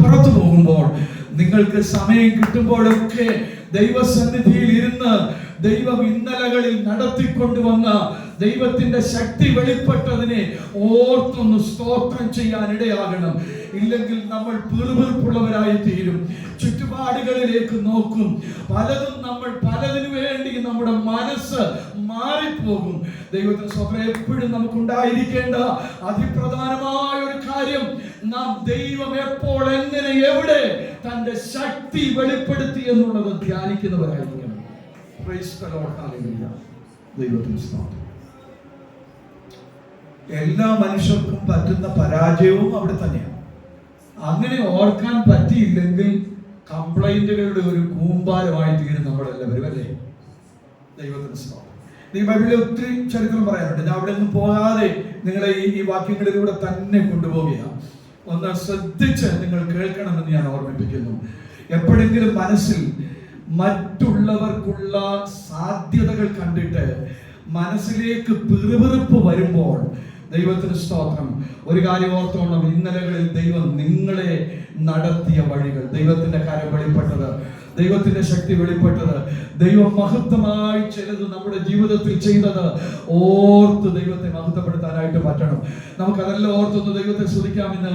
പുറത്തു പോകുമ്പോൾ, നിങ്ങൾക്ക് സമയം കിട്ടുമ്പോഴൊക്കെ ദൈവസന്നിധിയിൽ ഇരുന്ന് ദൈവം ഇന്നലകളിൽ നടത്തിക്കൊണ്ടുവന്ന ദൈവത്തിന്റെ ശക്തി വെളിപ്പെട്ടതിനെ ഓർത്തൊന്ന് സ്തോത്രം ചെയ്യാൻ ഇടയാകണം. ഇല്ലെങ്കിൽ നമ്മൾ പിറുപിറുപ്പുള്ളവരായി തീരും. ചുറ്റുപാടുകളിലേക്ക് നോക്കും, പലതിനു വേണ്ടി നമ്മുടെ മനസ്സ് മാറിപ്പോകും. ദൈവത്തിന് സ്വപ്നം എപ്പോഴും നമുക്കുണ്ടായിരിക്കേണ്ട അതിപ്രധാനമായ ഒരു കാര്യം, നാം ദൈവം എപ്പോൾ, എങ്ങനെ, എവിടെ തന്റെ ശക്തി വെളിപ്പെടുത്തി എന്നുള്ളത് ധ്യാനിക്കുന്നവരായിരിക്കണം. ദൈവത്തിന് സ്തോത്രം. എല്ലാ മനുഷ്യർക്കും പറ്റുന്ന പരാജയവും അവിടെ തന്നെയാണ്. അങ്ങനെ ഓർക്കാൻ പറ്റിയില്ലെങ്കിൽ കംപ്ലൈന്റുകളുടെ ഒരു കൂമ്പാരമായി തീരും നമ്മളെല്ലാവരും, അല്ലേ? ദൈവത്തിന് സ്തോത്രം. ഈ ബൈബിളിൽ ഒത്തിരി ചരിത്രം പറയാനുണ്ട്. ഞാൻ അവിടെ നിന്ന് പോകാതെ നിങ്ങളെ ഈ വാക്യങ്ങളിലൂടെ തന്നെ കൊണ്ടുപോവുകയാണ്. ഒന്ന് ശ്രദ്ധിച്ച് നിങ്ങൾ കേൾക്കണമെന്ന് ഞാൻ ഓർമ്മിപ്പിക്കുന്നു. എപ്പോഴെങ്കിലും മനസ്സിൽ മറ്റുള്ളവർക്കുള്ള സാധ്യതകൾ കണ്ടിട്ട് മനസ്സിലേക്ക് പിറുപിറുപ്പ് വരുമ്പോൾ, ദൈവത്തിന് സ്തോത്രം, ഒരു കാര്യം ഓർത്തോണം. ഇന്നലകളിൽ ദൈവം നിങ്ങളെ നടത്തിയ വഴികൾ, ദൈവത്തിന്റെ കാര്യം വെളിപ്പെട്ടത്, ദൈവത്തിന്റെ ശക്തി വെളിപ്പെട്ടത്, ദൈവം മഹത്വമായി ചിലത് നമ്മുടെ ജീവിതത്തിൽ ചെയ്തത് ഓർത്ത് ദൈവത്തെ മഹത്വപ്പെടുത്താനായിട്ട് പറ്റണം. നമുക്കതെല്ലാം ഓർത്തൊന്ന് ദൈവത്തെ സ്തുതിക്കാമെന്ന്.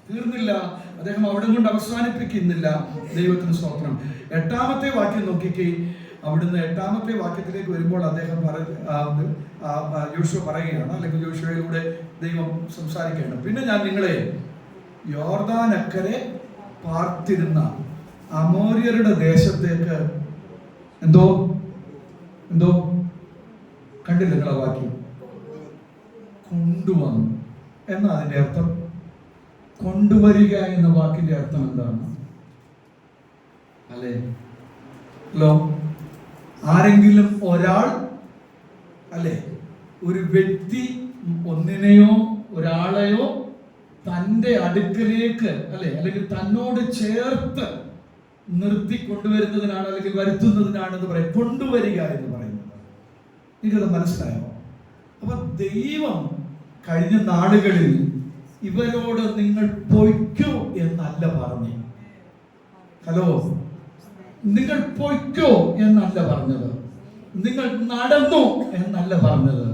തീർന്നില്ല, അദ്ദേഹം അവിടെ കൊണ്ട് അവസാനിപ്പിക്കുന്നില്ല. ദൈവത്തിന് സ്തോത്രം. 8-ാമത്തെ വാക്യം നോക്കിക്കേ. അവിടുന്ന് 8-ാമത്തെ വാക്യത്തിലേക്ക് വരുമ്പോൾ അദ്ദേഹം യോശുവ പറയുകയാണ്, അല്ലെങ്കിൽ യോശുവയിലൂടെ ദൈവം സംസാരിക്കുകയാണ്. പിന്നെ ഞാൻ നിങ്ങളെ യോർദാനക്കരെ പാർത്തിരുന്ന അമോര്യരുടെ ദേശത്തേക്ക് എന്തോ കണ്ടില്ല നിങ്ങളെ വാക്യം, കൊണ്ടുവന്നു എന്നാ അതിന്റെ അർത്ഥം. കൊണ്ടുവരിക എന്ന വാക്കിന്റെ അർത്ഥം എന്താണ്? അല്ലേ? ആരെങ്കിലും ഒരാൾ, അല്ലെ, ഒരു വ്യക്തി ഒന്നിനെയോ ഒരാളെയോ തൻ്റെ അടുക്കലേക്ക്, അല്ലെ, അല്ലെങ്കിൽ തന്നോട് ചേർത്ത് നിർത്തി കൊണ്ടുവരുന്നതിനാണ്, അല്ലെങ്കിൽ വരുത്തുന്നതിനാണെന്ന് പറയും കൊണ്ടുവരിക എന്ന് പറയുന്നത്. എനിക്കത് മനസ്സിലായോ? അപ്പൊ ദൈവം കഴിഞ്ഞ നാളുകളിൽ ഇവരോട് നിങ്ങൾ പൊയ്ക്കോ എന്നല്ല പറഞ്ഞു. ഹലോ, നിങ്ങൾ പൊയ്ക്കോ എന്നല്ല പറഞ്ഞത്, നിങ്ങൾ നടന്നു എന്നല്ല പറഞ്ഞത്.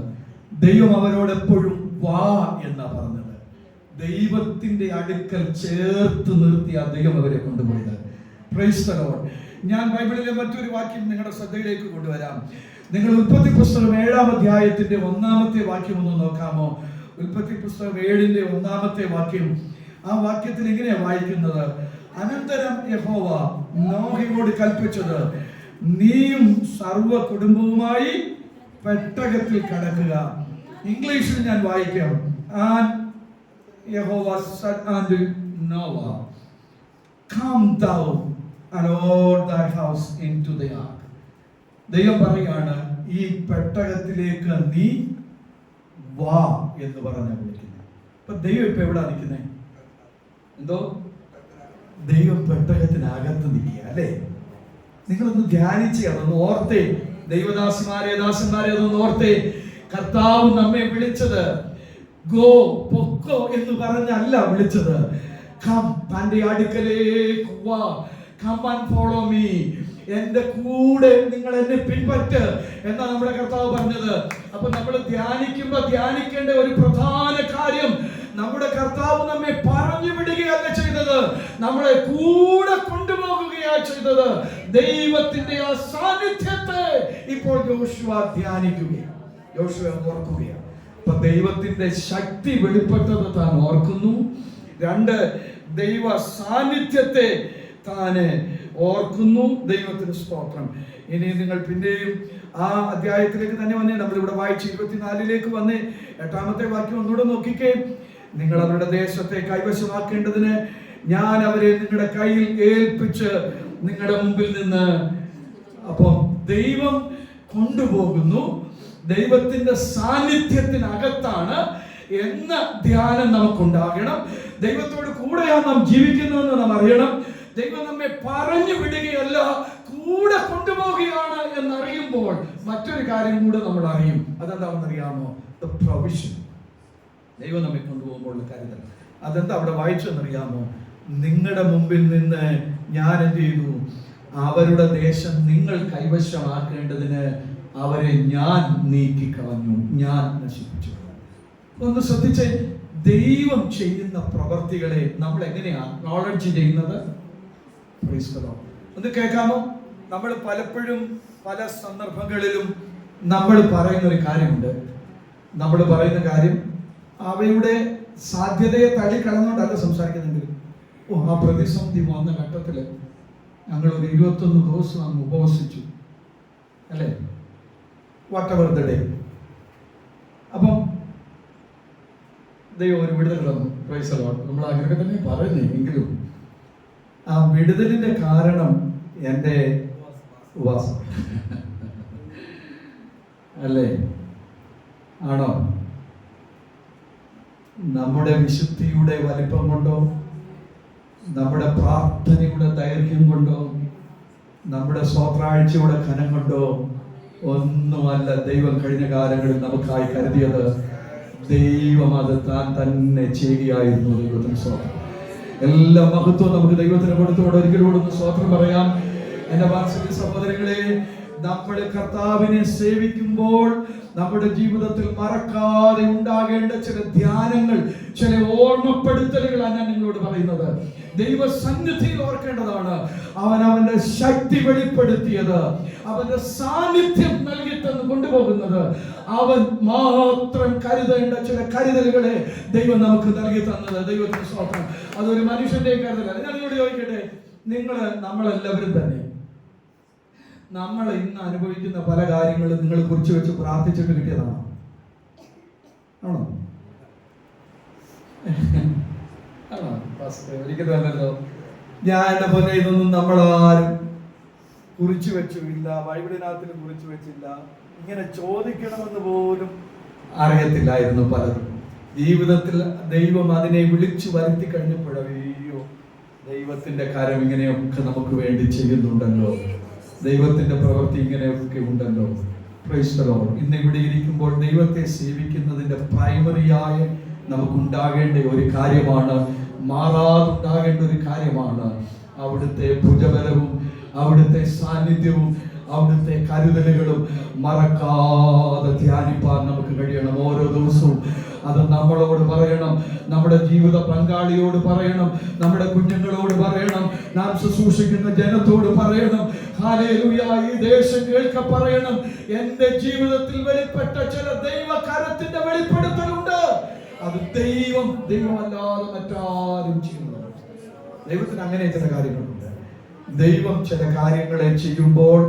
ദൈവം അവരോട് എപ്പോഴും വാ എന്നാ പറഞ്ഞത്. ദൈവത്തിന്റെ അടുക്കൽ ചേർത്ത് നിർത്തിയ ദൈവം അവരെ കൊണ്ടുപോയത്. Price the Lord. ഞാൻ ബൈബിളിലെ മറ്റൊരു വാക്യം നിങ്ങളുടെ ശ്രദ്ധയിലേക്ക് കൊണ്ടുവരാം. നിങ്ങൾ ഉൽപ്പത്തി പുസ്തകം 7-ാം അധ്യായത്തിന്റെ 1-ാമത്തെ വാക്യം ഒന്ന് നോക്കാമോ? ഉൽപ്പത്തി പുസ്തകം 7-ന്റെ 1-ാമത്തെ വാക്യം. ആ വാക്യത്തിൽ ഇങ്ങനെയാ വായിക്കുന്നത്: അനന്തരം യഹോവ നോഹയോട് കൽപ്പിച്ചത്, നീയും സർവ കുടുംബവുമായി പെട്ടകത്തിൽ കടക്കുക. ഇംഗ്ലീഷിൽ ഞാൻ വായിക്കാം. And Jehovah said unto Noah, come thou and all thy house into the ark. ദൈവം പറയാണ്, ഈ പെട്ടകത്തിലേക്ക് നീ വാ എന്ന് പറഞ്ഞാ വിളിക്കുന്നത്. അപ്പൊ ദൈവം ഇപ്പൊ എവിടെ നിൽക്കുന്നത്? ദൈവം പെട്ടകത്തിനകത്ത് നിൽക്കുക, അല്ലേ? നിങ്ങളൊന്ന് ധ്യാനിച്ചേ, അതൊന്ന് ഓർത്തേ. ദൈവദാസന്മാരെ, ദാസന്മാരെ, അതൊന്ന് ഓർത്തേ. കർത്താവ് നമ്മെ വിളിച്ചത് ഗോ, പൊക്കോ എന്ന് പറഞ്ഞല്ല വിളിച്ചത്. കം, തന്റെ അടുക്കലേക്ക് വാ. Come and follow me. എന്റെ കൂടെ നിങ്ങൾ എന്നെ പിൻപറ്റ് എന്നാ നമ്മുടെ കർത്താവ് പറഞ്ഞത്. അപ്പൊ നമ്മൾ ധ്യാനിക്കേണ്ട ഒരു പ്രധാന കാര്യം, നമ്മുടെ കർത്താവ് നമ്മെ പറഞ്ഞു വിടുകയല്ല ചെയ്തത്, നമ്മളെ കൂടെ കൊണ്ടുപോകുകയാ ചെയ്തത്. ദൈവത്തിന്റെ ആ സാന്നിധ്യത്തെ ഇപ്പോൾ യോശുവ ധ്യാനിക്കുകയാണ്, യോശുവ ഓർക്കുകയാണ്. അപ്പൊ ദൈവത്തിന്റെ ശക്തി വെളിപ്പെട്ടത് താൻ ഓർക്കുന്നു. 2, ദൈവ സാന്നിധ്യത്തെ താന് ഓർക്കുന്നു. ദൈവത്തിന് സ്തോത്രം. ഇനി നിങ്ങൾ പിന്നെയും ആ അധ്യായത്തിലേക്ക് തന്നെ വന്നേ. നമ്മളിവിടെ വായിച്ച് 24-ലേക്ക് വന്നേ. 8-ാമത്തെ വാക്യം ഒന്നുകൂടെ നോക്കിക്കേ. നിങ്ങൾ അവരുടെ ദേശത്തെ കൈവശമാക്കേണ്ടതിന് ഞാൻ അവരെ നിങ്ങളുടെ കയ്യിൽ ഏൽപ്പിച്ച് നിങ്ങളുടെ മുമ്പിൽ നിന്ന്. അപ്പം ദൈവം കൊണ്ടുപോകുന്നു, ദൈവത്തിന്റെ സാന്നിധ്യത്തിനകത്താണ് എന്ന ധ്യാനം നമുക്കുണ്ടാകണം. ദൈവത്തോട് കൂടെയാണ് നാം ജീവിക്കുന്നതെന്ന് നാം അറിയണം. ദൈവം നമ്മെ പറഞ്ഞു വിടുകയല്ല, കൂടെ കൊണ്ടുപോവുകയാണ് എന്നറിയുമ്പോൾ മറ്റൊരു കാര്യം കൂടെ നമ്മൾ അറിയും. അതെന്താണെന്ന് അറിയാമോ? The provision. ദൈവം നമ്മെ കൊണ്ടുപോകുമ്പോഴുള്ള കാര്യത്തിൽ അതെന്താ അവിടെ വായിച്ചെന്നറിയാമോ? നിങ്ങളുടെ മുമ്പിൽ നിന്ന് ഞാൻ എന്ത് ചെയ്തു? അവരുടെ ദേശം നിങ്ങൾ കൈവശമാക്കേണ്ടതിന് അവരെ ഞാൻ നീക്കിക്കളഞ്ഞു, ഞാൻ നശിപ്പിച്ചു. ഒന്ന് ശ്രദ്ധിച്ചേ, ദൈവം ചെയ്യുന്ന പ്രവർത്തികളെ നമ്മൾ എങ്ങനെയാണ് അക്നോളജ് ചെയ്യുന്നത്? ഒന്ന് കേൾക്കാമോ? നമ്മൾ പലപ്പോഴും പല സന്ദർഭങ്ങളിലും നമ്മൾ പറയുന്ന ഒരു കാര്യമുണ്ട്. നമ്മൾ പറയുന്ന കാര്യം അവയുടെ സാധ്യതയെ തള്ളിക്കളഞ്ഞുകൊണ്ടല്ല സംസാരിക്കുന്നെങ്കിൽ, ആ പ്രതിസന്ധി വന്ന ഘട്ടത്തില് ഞങ്ങൾ ഒരു 21 ദിവസം അങ്ങ് ഉപവസിച്ചു, അല്ലേ? Whatever the day. അപ്പം ദൈവം ഒരു വിടുതൽ തന്നു. Price the Lord. നമ്മൾ അങ്ങനെ തന്നെ പറയുന്നേ, എങ്കിലും ആ വിടുതലിന്റെ കാരണം എൻ്റെ ഉപവാസം അല്ലേ? ആണോ? നമ്മുടെ വിശുദ്ധിയുടെ വലിപ്പം കൊണ്ടോ, നമ്മുടെ പ്രാർത്ഥനയുടെ ദൈർഘ്യം കൊണ്ടോ, നമ്മുടെ സ്വത്രാഴ്ചയുടെ ഘനം കൊണ്ടോ ഒന്നുമല്ല ദൈവം കഴിഞ്ഞ കാലങ്ങളിൽ നമുക്കായി കരുതിയത്. ദൈവം അത് താൻ തന്നെ ചെയ്യുകയായിരുന്നു. ദൈവത്തിന് സ്വത്രം. എല്ലാ മഹത്വം നമുക്ക് ദൈവത്തിന് കൊടുത്തുകൊണ്ട് ഒരിക്കലും സ്വത്രം പറയാം. എന്റെ വാത്സല്യ സഹോദരങ്ങളെ, നമ്മൾ കർത്താവിനെ സേവിക്കുമ്പോൾ നമ്മുടെ ജീവിതത്തിൽ മറക്കാതെ ഉണ്ടാകേണ്ട ചില ധ്യാനങ്ങൾ, ചില ഓർമ്മപ്പെടുത്തലുകളാണ് ഞാൻ നിങ്ങളോട് പറയുന്നത്. ദൈവ സന്നിധിയിൽ ഓർക്കേണ്ടതാണ്. അവൻ അവന്റെ ശക്തി വെളിപ്പെടുത്തിയത്, അവന്റെ സാന്നിധ്യം നൽകിട്ടെന്ന് കൊണ്ടുപോകുന്നത്, അവൻ മാത്രം കരുതേണ്ട ചില കരുതലുകളെ ദൈവം നമുക്ക് നൽകി തന്നത്. ദൈവത്തിന് സ്തോത്രം. അതൊരു മനുഷ്യന്റെ കരുതലല്ല. ഞാൻ നിങ്ങളോട് ചോദിക്കട്ടെ, നമ്മളെല്ലാവരും തന്നെ നമ്മൾ ഇന്ന് അനുഭവിക്കുന്ന പല കാര്യങ്ങളും നിങ്ങൾ കുറിച്ച് വെച്ച് പ്രാർത്ഥിച്ചിട്ട് കിട്ടിയതാണോ? ആണോ? ഒരിക്കലല്ലോ. ഞാൻ എന്റെ പോലെ ഇതൊന്നും നമ്മളാരും കുറിച്ചു വെച്ചു ഇല്ല, ബൈബിളിനകത്തിൽ കുറിച്ചു വെച്ചില്ല. ഇങ്ങനെ ചോദിക്കണമെന്ന് പോലും അറിയത്തില്ലായിരുന്നു പലരും. ജീവിതത്തിൽ ദൈവം അതിനെ വിളിച്ചു വരുത്തി കഴിഞ്ഞപ്പോഴോ, ദൈവത്തിന്റെ കാര്യം ഇങ്ങനെയൊക്കെ നമുക്ക് വേണ്ടി ചെയ്യുന്നുണ്ടല്ലോ, ദൈവത്തിന്റെ പ്രവൃത്തി ഇങ്ങനെയൊക്കെ ഉണ്ടല്ലോ. Price the Lord. ഇന്ന് ഇവിടെ ഇരിക്കുമ്പോൾ ദൈവത്തെ സേവിക്കുന്നതിന്റെ പ്രൈമറിയായ നമുക്കുണ്ടാകേണ്ട ഒരു കാര്യമാണ്, മാറാതുണ്ടാകേണ്ട ഒരു കാര്യമാണ് അവിടുത്തെ ഭുജബലവും അവിടുത്തെ സാന്നിധ്യവും അവിടുത്തെ കരുതലുകളും മറക്കാതെ ധ്യാനിപ്പാൻ നമുക്ക് കഴിയണം. ഓരോ ദിവസവും അത് നമ്മളോട് പറയണം, നമ്മുടെ ജീവിത പങ്കാളിയോട് പറയണം, നമ്മുടെ കുഞ്ഞുങ്ങളോട് പറയണം, നാം ശുശ്രൂഷിക്കുന്ന ജനത്തോട് പറയണം. ഹല്ലേലൂയ. ഈ ദേശം കേൾക്ക പറയണം, എന്റെ ജീവിതത്തിൽ വെളിപ്പെട്ട ചില ദൈവകരത്തിന്റെ വെളിപ്പെടുത്തലുണ്ട്. അത് ദൈവമല്ലാതെ മറ്റാരും ചെയ്യുന്നത്. ദൈവത്തിന് അങ്ങനെ ചില കാര്യങ്ങളുണ്ട്. ദൈവം ചില കാര്യങ്ങളെ ചെയ്യുമ്പോൾ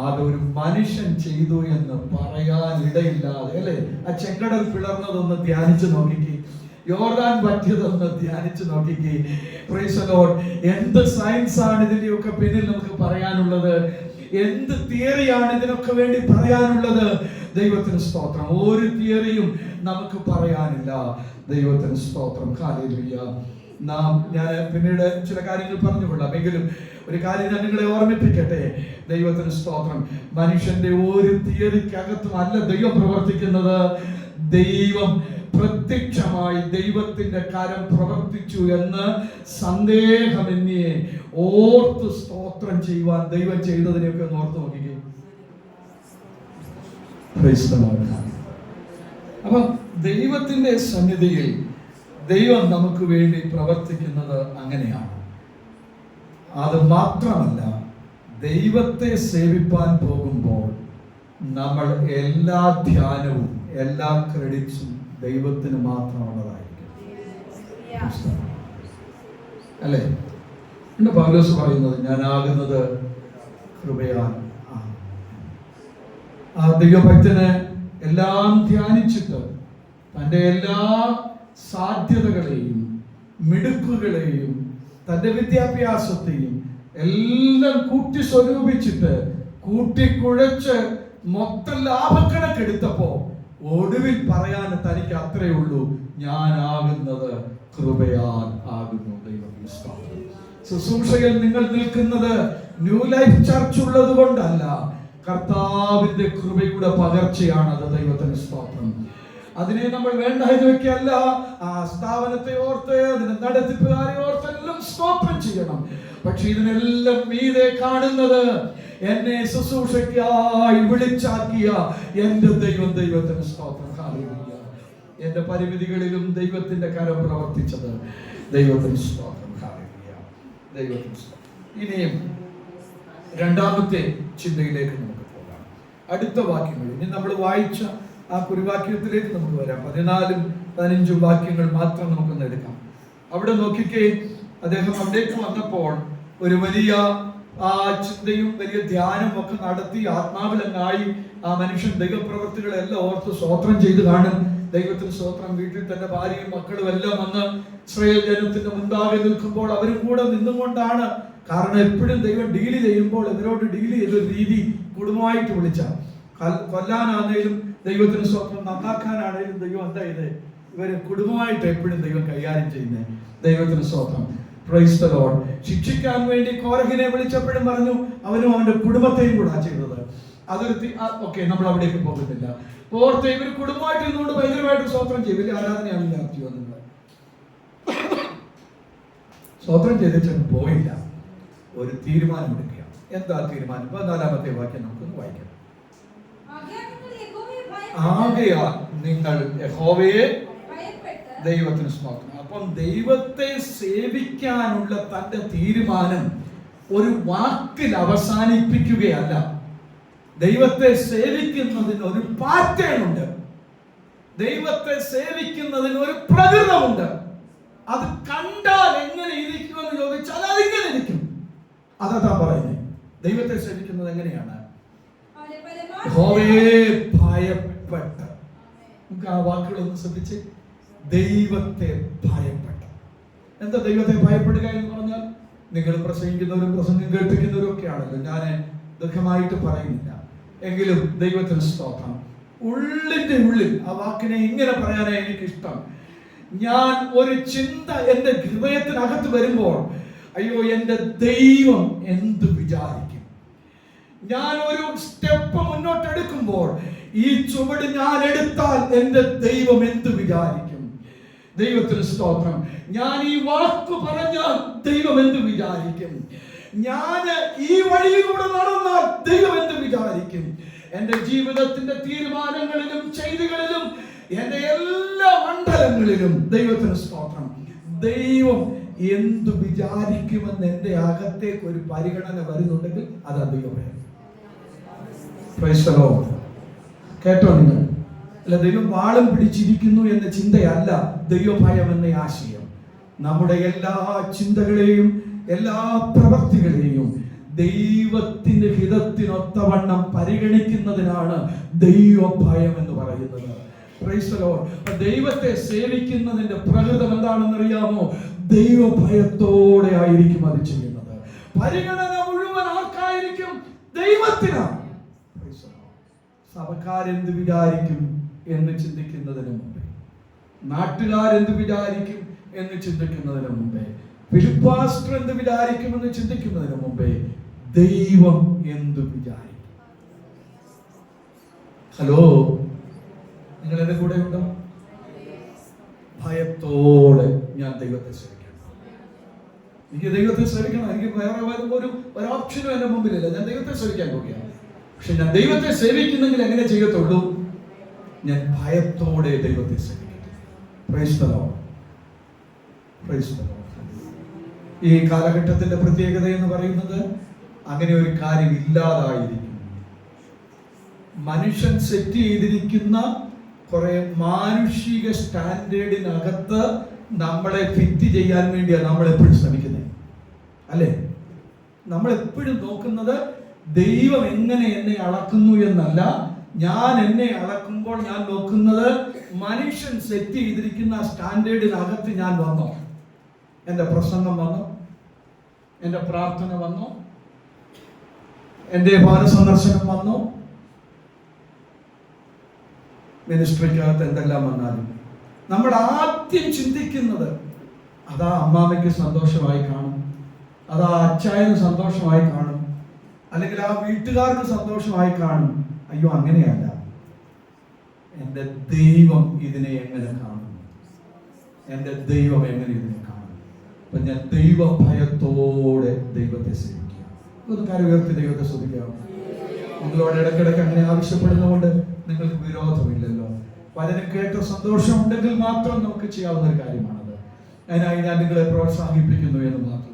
അതൊരു മനുഷ്യൻ ചെയ്തു എന്ന് പറയാൻ ഇടയില്ലാതെ, അല്ലെ? ആ ചെങ്കടൽ പിളർന്നതൊന്ന് ധ്യാനിച്ചു നോക്കിക്കേ, യോർദാൻ പറ്റിയതൊന്ന് ധ്യാനിച്ചു നോക്കിക്കേ. Price the Lord. എന്ത് സയൻസ് ആണ് ഇതിന്റെയൊക്കെ പിന്നിൽ നമുക്ക് പറയാനുള്ളത്, എന്ത് തിയറിയാണ് ഇതിനൊക്കെ വേണ്ടി പറയാനുള്ളത്. ദൈവത്തിന് സ്തോത്രം. ഒരു തിയറിയും നമുക്ക് പറയാനില്ല. ദൈവത്തിന് സ്തോത്രം. ഹല്ലേലൂയ. ഞാൻ പിന്നീട് ചില കാര്യങ്ങൾ പറഞ്ഞുകൊള്ളാം, എങ്കിലും ഒരു കാര്യം ഞാൻ നിങ്ങളെ ഓർമ്മിപ്പിക്കട്ടെ. ദൈവത്തിന് സ്തോത്രം. മനുഷ്യന്റെ ഒരു തിയറിക്കകത്തും അല്ല ദൈവം പ്രവർത്തിക്കുന്നത്. ദൈവം പ്രത്യക്ഷമായി ദൈവത്തിന്റെ കരം പ്രവർത്തിച്ചു എന്ന് സന്ദേഹമെന്നേ ഓർത്ത് സ്തോത്രം ചെയ്യുവാൻ ദൈവം ചെയ്തതിനെയൊക്കെ ഒന്ന് ഓർത്ത് നോക്കിക്കേ. അപ്പൊ ദൈവത്തിന്റെ സന്നിധിയിൽ ദൈവം നമുക്ക് വേണ്ടി പ്രവർത്തിക്കുന്നത് അങ്ങനെയാണ്. അത് മാത്രമല്ല, ദൈവത്തെ സേവിപ്പാൻ പോകുമ്പോൾ നമ്മൾ എല്ലാ ധ്യാനവും എല്ലാ ക്രെഡിറ്റ്സും ദൈവത്തിന് മാത്രമുള്ളതായിരിക്കും, അല്ലേ? എന്റെ പൗലോസ് പറയുന്നത്, ഞാനാകുന്നത് കൃപയാൽ. ആ ദൈവഭക്തന് എല്ലാം ധ്യാനിച്ചിട്ട് തൻ്റെ എല്ലാ സാധ്യതകളെയും മിടുക്കുകളെയും തൻ്റെ വിദ്യാഭ്യാസത്തെയും എല്ലാം കൂട്ടി സ്വരൂപിച്ചിട്ട് കൂട്ടിക്കുഴച്ച് മൊത്തം ലാഭക്കണക്കെടുത്തപ്പോ ഒടുവിൽ പറയാൻ തനിക്ക് അത്രേ ഉള്ളൂ, ഞാനാകുന്നത് കൃപയാൽ ആകുന്നു. ശുശ്രൂഷയിൽ നിങ്ങൾ നിൽക്കുന്നത് ന്യൂ ലൈഫ് ചർച്ച് ഉള്ളത് കൊണ്ടല്ല, കർത്താവിന്റെ കൃപയുടെ പകർച്ചയാണത്. ദൈവത്തിന് സ്തോത്രം. അതിനെ നമ്മൾ വേണ്ട എന്ന് വെക്കല്ല. ആ സ്ഥാപനത്തെ ഓർത്ത്, അതിന്റെ നടത്തിപ്പുകാരെ ഓർത്തെല്ലാം സ്തോത്രം ചെയ്യണം. പക്ഷെ ഇതിനെല്ലാം മീതെ കാണുന്നത് എന്നെ ശുശ്രൂഷയ്ക്കായി വിളിച്ചാക്കിയ എന്റെ ദൈവത്തിന് സ്തോത്രം. ഹല്ലേലൂയ. എന്റെ പരിമിതികളിലും ദൈവത്തിന്റെ കരം പ്രവർത്തിച്ചത് ദൈവത്തിന് സ്തോത്രം. ഹല്ലേലൂയ. ദൈവത്തിന് സ്തോത്രം. ഇനിയും രണ്ടാമത്തെ ചിന്തയിലേക്ക് നമുക്ക് പോകാം. അടുത്ത വാക്യങ്ങൾ ഇനി നമ്മൾ വായിച്ച ആ കുറിവാക്യത്തിലേക്ക് നമുക്ക് വരാം. 14ഉം 15ഉം വാക്യങ്ങൾ മാത്രം നമുക്കൊന്ന് എടുക്കാം. അവിടെ നോക്കിക്കേ, അദ്ദേഹം അവിടേക്ക് വന്നപ്പോൾ ഒരു വലിയ ആ ചിന്തയും വലിയ ധ്യാനവും ഒക്കെ നടത്തി ആത്മാവിലങ്ങായി ആ മനുഷ്യൻ ദൈവപ്രവൃത്തികളെല്ലാം ഓർത്ത് സ്തോത്രം ചെയ്ത് കാണും. ദൈവത്തിന് സ്തോത്രം. വീട്ടിൽ തന്റെ ഭാര്യയും മക്കളും എല്ലാം വന്ന് ഇസ്രായേൽ ജനത്തിന്റെ മുൻപാകെ നിൽക്കുമ്പോൾ അവരും കൂടെ നിന്നുകൊണ്ടാണ്. കാരണം എപ്പോഴും ദൈവം ഡീല് ചെയ്യുമ്പോൾ ഇവരോട് ഡീല് ചെയ്തൊരു രീതി കുടുംബമായിട്ട് വിളിച്ച കൊല്ലാനാണേലും ദൈവത്തിന് സ്തോത്രം, നന്നാക്കാനാണേലും ദൈവം എന്താ ചെയ്തേ, ഇവര് കുടുംബമായിട്ട് എപ്പോഴും ദൈവം കൈകാര്യം ചെയ്യുന്നത്. ദൈവത്തിന് സ്തോത്രം. Praise the Lord. ശിക്ഷിക്കാൻ വേണ്ടി കോരഹിനെ വിളിച്ചപ്പോഴും പറഞ്ഞു അവനും അവന്റെ കുടുംബത്തെയും കൂടെ ചെയ്തത്. അതൊരു ഓക്കെ, നമ്മൾ അവിടേക്ക് പോകുന്നില്ല. ഓർത്ത് ഇവർ കുടുംബമായിട്ട് ഇരുന്നുകൊണ്ട് ഭയങ്കരമായിട്ട് സ്തോത്രം ചെയ്യും. വലിയ ആരാധനയാണ് നടത്തിയോ നിങ്ങൾ? സ്തോത്രം ചെയ്തിട്ട് പോയില്ല. ഒരു തീരുമാനം എടുക്കുക. എന്താ തീരുമാനം? 14ാമത്തെ വാക്യം നമുക്കൊന്ന് വായിക്കാം. ആകയാൽ നിങ്ങൾ യഹോവയെ, ദൈവത്തിന് സ്തോത്രം. അപ്പം ദൈവത്തെ സേവിക്കാനുള്ള തന്റെ തീരുമാനം ഒരു വാക്കിൽ അവസാനിപ്പിക്കുകയല്ല. ദൈവത്തെ സേവിക്കുന്നതിന് ഒരു പാറ്റേൺ ഉണ്ട്. ദൈവത്തെ സേവിക്കുന്നതിന് ഒരു പ്രകൃതമുണ്ട്. അത് കണ്ടാൽ എങ്ങനെ ഇരിക്കുമെന്ന് ചോദിച്ചാൽ അതിങ്ങനെ ഇരിക്കും. അതാ പറയുന്നത്. ദൈവത്തെ സേവിക്കുന്നത് എങ്ങനെയാണ്? യഹോവയെ ഭയപ്പെട്ട്. നമുക്ക് ആ വാക്കുകളൊന്ന് ശ്രദ്ധിച്ച്. ദൈവത്തെ ഭയപ്പെട്ട്. എന്താ ദൈവത്തെ ഭയപ്പെടുക എന്ന് പറഞ്ഞാൽ? നിങ്ങൾ പ്രസംഗിക്കുന്നവരും പ്രസംഗം കേൾപ്പിക്കുന്നവരും ഒക്കെ ആണല്ലോ, ഞാൻ ദീർഘമായിട്ട് പറയുന്നില്ല. എങ്കിലും ദൈവത്തിന് സ്തോത്രം. ഉള്ളിന്റെ ഉള്ളിൽ ആ വാക്കിനെ ഇങ്ങനെ പറയാനാണ് എനിക്കിഷ്ടം. ഞാൻ ഒരു ചിന്ത എന്റെ ഹൃദയത്തിനകത്ത് വരുമ്പോൾ, അയ്യോ എന്റെ ദൈവം എന്ത് വിചാരിക്കും? ഞാൻ ഒരു സ്റ്റെപ്പ് മുന്നോട്ട് എടുക്കുമ്പോൾ, ഈ ചുവട് ഞാൻ എടുത്താൽ എന്റെ ദൈവം എന്ത് വിചാരിക്കും? ദൈവത്തിന് സ്തോത്രം. ഞാൻ ഈ വാക്ക് പറഞ്ഞാൽ ദൈവം എന്ത് വിചാരിക്കും? ഞാൻ ഈ വഴിയിലൂടെ നടന്നാൽ ദൈവം എന്ത് വിചാരിക്കും? എന്റെ ജീവിതത്തിന്റെ തീരുമാനങ്ങളിലും ചെയ്തികളിലും എന്റെ എല്ലാ മണ്ഡലങ്ങളിലും ദൈവത്തിന് സ്തോത്രം, ദൈവം എന്തു വിചാരിക്കുമെന്ന് എന്റെ അകത്തേക്ക് ഒരു പരിഗണന വരുന്നുണ്ടെങ്കിൽ അത് ദൈവഭയം. Praise the Lord. കേട്ടോ നിങ്ങൾ? അല്ല, ദൈവം വാളും പിടിച്ചിരിക്കുന്നു എന്ന ചിന്തയല്ല ദൈവഭയം എന്ന ആശയം. നമ്മുടെ എല്ലാ ചിന്തകളെയും എല്ലാ പ്രവൃത്തികളെയും ദൈവത്തിന്റെ ഹിതത്തിനൊത്തവണ്ണം പരിഗണിക്കുന്നതിനാണ് ദൈവഭയം എന്ന് പറയുന്നത്. Price the Lord. ദൈവത്തെ സേവിക്കുന്നതിന്റെ പ്രകൃതം എന്താണെന്ന് അറിയാമോ? ദൈവഭയത്തോടെ ആയിരിക്കും അത് ചെയ്യുന്നത്. പരിഗണന മുഴുവൻ ആർക്കായിരിക്കും? ദൈവത്തിനാണ്. സഭക്കാരെന്ത് വിചാരിക്കും എന്ന് ചിന്തിക്കുന്നതിന് മുമ്പേ, നാട്ടുകാരെന്ത് വിചാരിക്കും എന്ന് ചിന്തിക്കുന്നതിന് മുമ്പേ, ഫിലിപ്പാസ്റ്റർ എന്ത് വിചാരിക്കുമെന്ന് ചിന്തിക്കുന്നതിന് മുമ്പേ ദൈവം എന്ത് വിചാരിക്കും? ഹലോ, നിങ്ങൾ എന്റെ കൂടെ ഉണ്ടോ? ഭയത്തോടെ ഞാൻ ദൈവത്തെ സേവിക്കണം. എനിക്ക് ദൈവത്തെ സേവിക്കണം. എനിക്ക് വേറെ ഒരു ഓപ്ഷനും എന്റെ മുമ്പിലില്ല. ഞാൻ ദൈവത്തെ സേവിക്കാൻ പോവുകയാണ്. പക്ഷെ ഞാൻ ദൈവത്തെ സേവിക്കുന്നെങ്കിൽ എങ്ങനെ ചെയ്യത്തുള്ളൂ? ഞാൻ ഭയത്തോടെ ദൈവത്തെ സേവിക്കും. Price the Lord. Price the Lord. ഈ കാലഘട്ടത്തിന്റെ പ്രത്യേകത എന്ന് പറയുന്നത് അങ്ങനെ ഒരു കാര്യം ഇല്ലാതായിരിക്കും. മനുഷ്യൻ സെറ്റ് ചെയ്തിരിക്കുന്ന കുറെ മാനുഷിക സ്റ്റാൻഡേർഡിനകത്ത് നമ്മളെ ഫിറ്റ് ചെയ്യാൻ വേണ്ടിയാണ് നമ്മൾ എപ്പോഴും ശ്രമിക്കുന്നത്, അല്ലേ? നമ്മൾ എപ്പോഴും നോക്കുന്നത് ദൈവം എങ്ങനെ എന്നെ അളക്കുന്നു എന്നല്ല. ഞാൻ എന്നെ അളക്കുമ്പോൾ ഞാൻ നോക്കുന്നത് മനുഷ്യൻ സെറ്റ് ചെയ്തിരിക്കുന്ന സ്റ്റാൻഡേർഡിനകത്ത് ഞാൻ വന്നോ? എൻ്റെ പ്രസംഗം വന്നോ? എൻ്റെ പ്രാർത്ഥന വന്നോ? എൻ്റെ ഭവന സന്ദർശനം വന്നോ? മിനിസ്ട്രിക്കകത്ത് എന്തെല്ലാം വന്നാലും നമ്മൾ ആദ്യം ചിന്തിക്കുന്നത് അതാ അമ്മാമയ്ക്ക് സന്തോഷമായി കാണും, അതാ അച്ചായന് സന്തോഷമായി കാണും, അല്ലെങ്കിൽ ആ വീട്ടുകാർക്ക് സന്തോഷമായി കാണും. അയ്യോ, അങ്ങനെയല്ല. എൻ്റെ ദൈവം ഇതിനെ എങ്ങനെ കാണുന്നു, എൻ്റെ ദൈവം എങ്ങനെ ഇതിനെ കാണുന്നു. അപ്പൊ ഞാൻ ദൈവഭയത്തോടെ ദൈവത്തെ സേവിക്കുക. ഒന്ന് കാര്യം ഉയർത്തി ദൈവത്തെ ശ്രദ്ധിക്കാം. നിങ്ങളോട് ഇടയ്ക്കിടയ്ക്ക് അങ്ങനെ ആവശ്യപ്പെടുന്നതുകൊണ്ട് നിങ്ങൾക്ക് വിരോധമില്ലല്ലോ. വചനം കേട്ട സന്തോഷം ഉണ്ടെങ്കിൽ മാത്രം നമുക്ക് ചെയ്യാവുന്ന ഒരു കാര്യമാണത്. അതിനായി ഞാൻ നിങ്ങളെ പ്രോത്സാഹിപ്പിക്കുന്നു എന്ന് മാത്രം.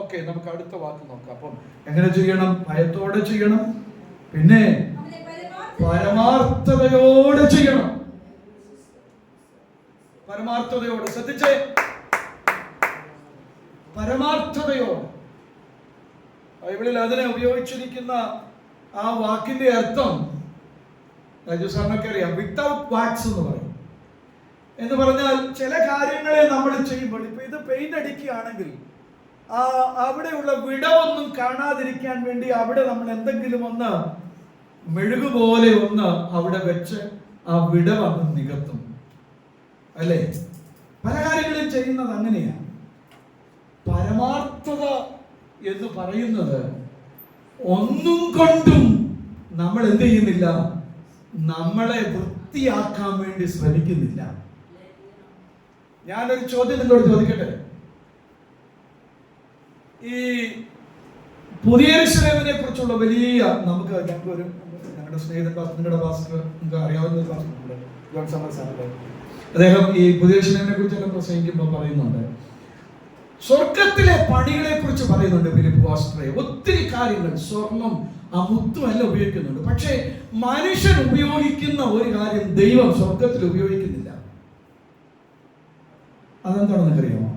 ഓക്കെ, നമുക്ക് അടുത്ത വാക്ക് നോക്കാം. അപ്പം എങ്ങനെ ചെയ്യണം? ഭയത്തോടെ ചെയ്യണം, പിന്നെ പരമാർത്ഥതയോടെ ചെയ്യണം. പരമാർത്ഥതയോടെ, ശ്രദ്ധിച്ചേ, പരമാർത്ഥതയോടെ. ബൈബിളിൽ അതിനെ ഉപയോഗിച്ചിരിക്കുന്ന ആ വാക്കിന്റെ അർത്ഥം രാജു സാറിനൊക്കെ അറിയാം. വിത്തൗട്ട് വാക്സ് എന്ന് പറയും. എന്ന് പറഞ്ഞാൽ ചില കാര്യങ്ങളെ നമ്മൾ ചെയ്യുമ്പോൾ, ഇപ്പൊ ഇത് പെയിന്റ് അടിക്കുകയാണെങ്കിൽ അവിടെയുള്ള വിടവൊന്നും കാണാതിരിക്കാൻ വേണ്ടി അവിടെ നമ്മൾ എന്തെങ്കിലും ഒന്ന് മെഴുകുപോലെ ഒന്ന് അവിടെ വെച്ച് ആ വിടവന്ന് നികത്തും, അല്ലേ? പല കാര്യങ്ങളും ചെയ്യുന്നത് അങ്ങനെയാണ്. പരമാർത്ഥത എന്ന് പറയുന്നത് ഒന്നും കൊണ്ടും നമ്മൾ എന്ത് ചെയ്യുന്നില്ല, നമ്മളെ വൃത്തിയാക്കാൻ വേണ്ടി ശ്രമിക്കുന്നില്ല. ഞാനൊരു ചോദ്യം നിങ്ങളോട് ചോദിക്കട്ടെ. ഈ പുതിയ യെരൂശലേമിനെ കുറിച്ചുള്ള വലിയ ഞങ്ങളുടെ സ്നേഹിതൻ നിങ്ങളുടെ പാസ്റ്റർ, നിങ്ങൾക്ക് അറിയാവുന്ന ഒരു പാസ്റ്ററുണ്ട്, ജോൺ സമർ സാറിന്റെ. അദ്ദേഹം ഈ പുതിയ യെരൂശലേമിനെ കുറിച്ചെല്ലാം പ്രസംഗിക്കുമ്പോൾ പറയുന്നുണ്ട്, സ്വർഗത്തിലെ പണികളെ കുറിച്ച് പറയുന്നുണ്ട്. ഫിലിപ്പ് പാസ്റ്ററെ ഒത്തിരി കാര്യങ്ങൾ, സ്വർണം മുത്തും എല്ലാം ഉപയോഗിക്കുന്നുണ്ട്. പക്ഷേ മനുഷ്യൻ ഉപയോഗിക്കുന്ന ഒരു കാര്യം ദൈവം സ്വർഗത്തിൽ ഉപയോഗിക്കുന്നില്ല. അതെന്താണെന്ന് അറിയാമോ?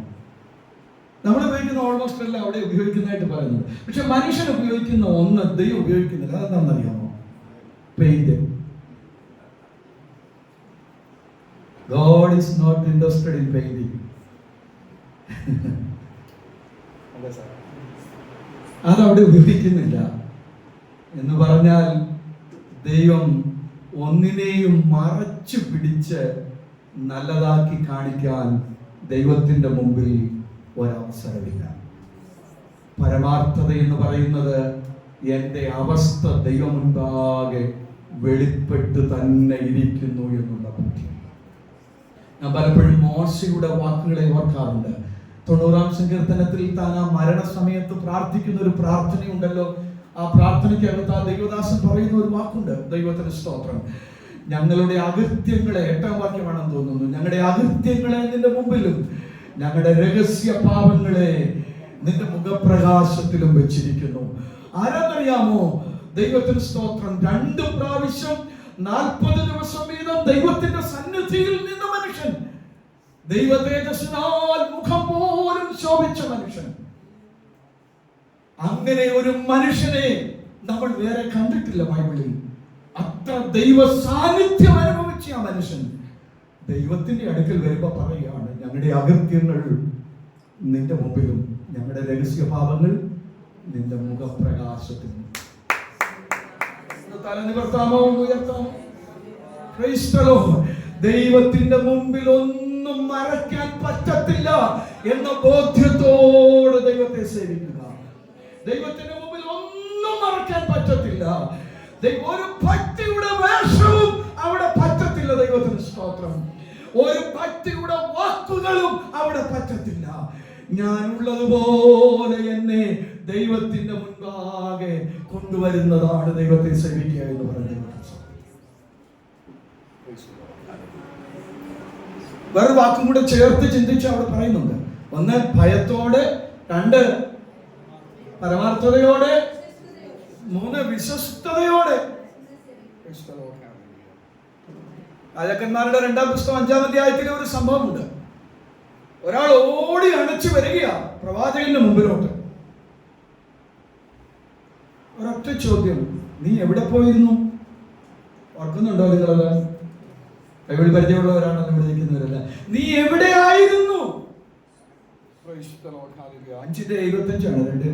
നമ്മൾ ഉപയോഗിക്കുന്ന ഓൾമോസ്റ്റ് എല്ലാം അവിടെ ഉപയോഗിക്കുന്നതായിട്ട് പറയുന്നത്. പക്ഷെ മനുഷ്യൻ ഉപയോഗിക്കുന്ന ഒന്ന് ദൈവം ഉപയോഗിക്കുന്നില്ല. അതെന്താണെന്ന് അറിയാമോ? Paint. God is not interested in painting. അതവിടെ ഉപയോഗിക്കുന്നില്ല. എന്ന് പറഞ്ഞാൽ ദൈവം ഒന്നിനെയും മറച്ചു പിടിച്ച് നല്ലതാക്കി കാണിക്കാൻ ദൈവത്തിന്റെ മുമ്പിൽ ഒരവസരമില്ല. പരമാർത്ഥത എന്ന് പറയുന്നത് എൻ്റെ അവസ്ഥ ദൈവം മുൻപാകെ വെളിപ്പെട്ട് തന്നെ ഇരിക്കുന്നു എന്നുള്ള ബോധ്യം. ഞാൻ പലപ്പോഴും മോശയുടെ വാക്കുകളെ ഓർക്കാറുണ്ട്. 90-ാം സങ്കീർത്തനത്തിൽ താൻ ആ മരണസമയത്ത് പ്രാർത്ഥിക്കുന്ന ഒരു പ്രാർത്ഥനയുണ്ടല്ലോ. ആ പ്രാർത്ഥനയ്ക്കകത്ത് ആ ദൈവദാസൻ പറയുന്ന ഒരു വാക്കുണ്ട്. ദൈവത്തിന് സ്തോത്രം. ഞങ്ങളുടെ അകൃത്യങ്ങളെ, 8-ാം വാക്യമാണെന്ന് തോന്നുന്നു, ഞങ്ങളുടെ അകൃത്യങ്ങളെ നിന്റെ മുമ്പിലും ഞങ്ങളുടെ രഹസ്യ പാപങ്ങളെ നിന്റെ മുഖപ്രകാശത്തിലും വെച്ചിരിക്കുന്നു. ആരാന്നറിയാമോ? ദൈവത്തിന് സ്തോത്രം. 2 പ്രാവശ്യം 40 ദിവസം വീതം ദൈവത്തിന്റെ സന്നിധിയിൽ നിന്ന മനുഷ്യൻ, ദൈവ തേജസ്സിനാൽ മുഖം പോലും ശോഭിച്ച മനുഷ്യൻ. അങ്ങനെ ഒരു മനുഷ്യനെ നമ്മൾ വേറെ കണ്ടിട്ടില്ല ബൈബിളിൽ. അത്ര ദൈവ സാന്നിധ്യം അനുഭവിച്ച ആ മനുഷ്യൻ ദൈവത്തിന്റെ അടുക്കൽ വരുമ്പോ പറയുകയാണ്, ഞങ്ങളുടെ അകൃത്യങ്ങൾ നിന്റെ മുമ്പിലും ഞങ്ങളുടെ രഹസ്യഭാവങ്ങൾ നിന്റെ മുഖപ്രകാശത്തിലും. തല നിവർത്താമോ, ഉയർത്താമോ? ദൈവത്തിന്റെ മുമ്പിൽ ഒന്നും മറയ്ക്കാൻ പറ്റത്തില്ല എന്ന ബോധ്യത്തോടെ ദൈവത്തെ സേവിക്കുക. ദൈവത്തിന്റെ മുമ്പിൽ ഒന്നും മറയ്ക്കാൻ പറ്റത്തില്ല. ഒരു ഭക്തിയുടെ വേഷവും അവിടെ പറ്റത്തില്ല. ദൈവത്തിന് സ്തോത്രം. ഒരു ഭക്തിയുടെ വാക്കുകളും അവിടെ പറ്റത്തില്ല. ഞാനുള്ളതുപോലെ എന്നെ ദൈവത്തിന്റെ മുൻപാകെ കൊണ്ടുവരുന്നതാണ് ദൈവത്തെ സേവിക്കുക എന്ന് പറയുന്നത്. വേറെ വാക്കും കൂടെ ചേർത്ത് ചിന്തിച്ച് അവിടെ പറയുന്നുണ്ട്. 1 ഭയത്തോടെ, 2 പരമാർത്ഥതയോടെ, 3 വിശ്വസ്തയോടെ. രാജാക്കന്മാരുടെ 2-ാം പുസ്തകം 5-ാം അധ്യായത്തിലെ ഒരു സംഭവമുണ്ട്. ഒരാൾ ഓടി അണച്ചു വരികയാ പ്രവാചകന്റെ മുമ്പിലോട്ട്. ഒരൊറ്റ ചോദ്യം, നീ എവിടെ പോയിരുന്നു? ഓർക്കുന്നുണ്ടോ നിങ്ങളത്? ബൈബിൾ പരിചയമുള്ളവരാണല്ലോ ഇവിടെ നിൽക്കുന്നവരല്ല. നീ എവിടെയായിരുന്നു? 5:25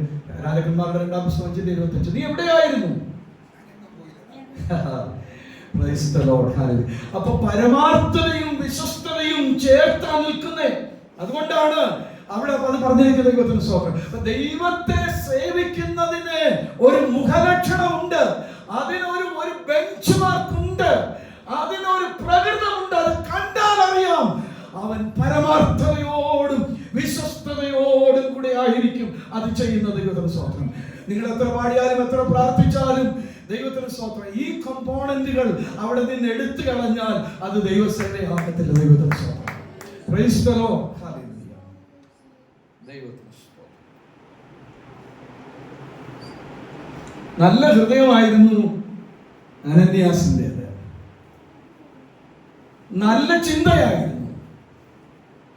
രാജാക്കന്മാരുടെ 2-ാം പുസ്തകം 5:25. നീ എവിടെയായിരുന്നു? അപ്പൊ പരമാർത്ഥതയും വിശ്വസ്തതയും ചേർത്താ നിൽക്കുന്നേ. അതുകൊണ്ടാണ് അവിടെ അത് പറഞ്ഞിരിക്കുന്ന ദൈവത്തിന് സ്തോത്രം. ദൈവത്തെ സേവിക്കുന്നതിന് ഒരു മുഖലക്ഷണമുണ്ട്, അതിനൊരു ബെഞ്ച് മാർക്ക് ഉണ്ട്, അതിന് പ്രകൃതമുണ്ട്. അത് കണ്ടാൽ അറിയാം അവൻ പരമാർത്ഥതയോടും വിശ്വസ്തയോടും കൂടെ ആയിരിക്കും അത് ചെയ്യുന്നത്. ദൈവത്തിന് സ്തോത്രം. നിങ്ങൾ എത്ര പാടിയാലും എത്ര പ്രാർത്ഥിച്ചാലും ദൈവത്തിന് സ്തോത്രം, ഈ കമ്പോണന്റുകൾ അവിടെ നിന്ന് എടുത്തു കളഞ്ഞാൽ അത് ദൈവസേവയാകത്തില്ല. ദൈവത്തിന് സ്തോത്രം. Praise the Lord. ഹല്ലേലൂയ. ദൈവത്തിന് സ്തോത്രം. നല്ല ഹൃദയമായിരുന്നു അനന്യാസിൻ്റെത്, നല്ല ചിന്തയായിരുന്നു.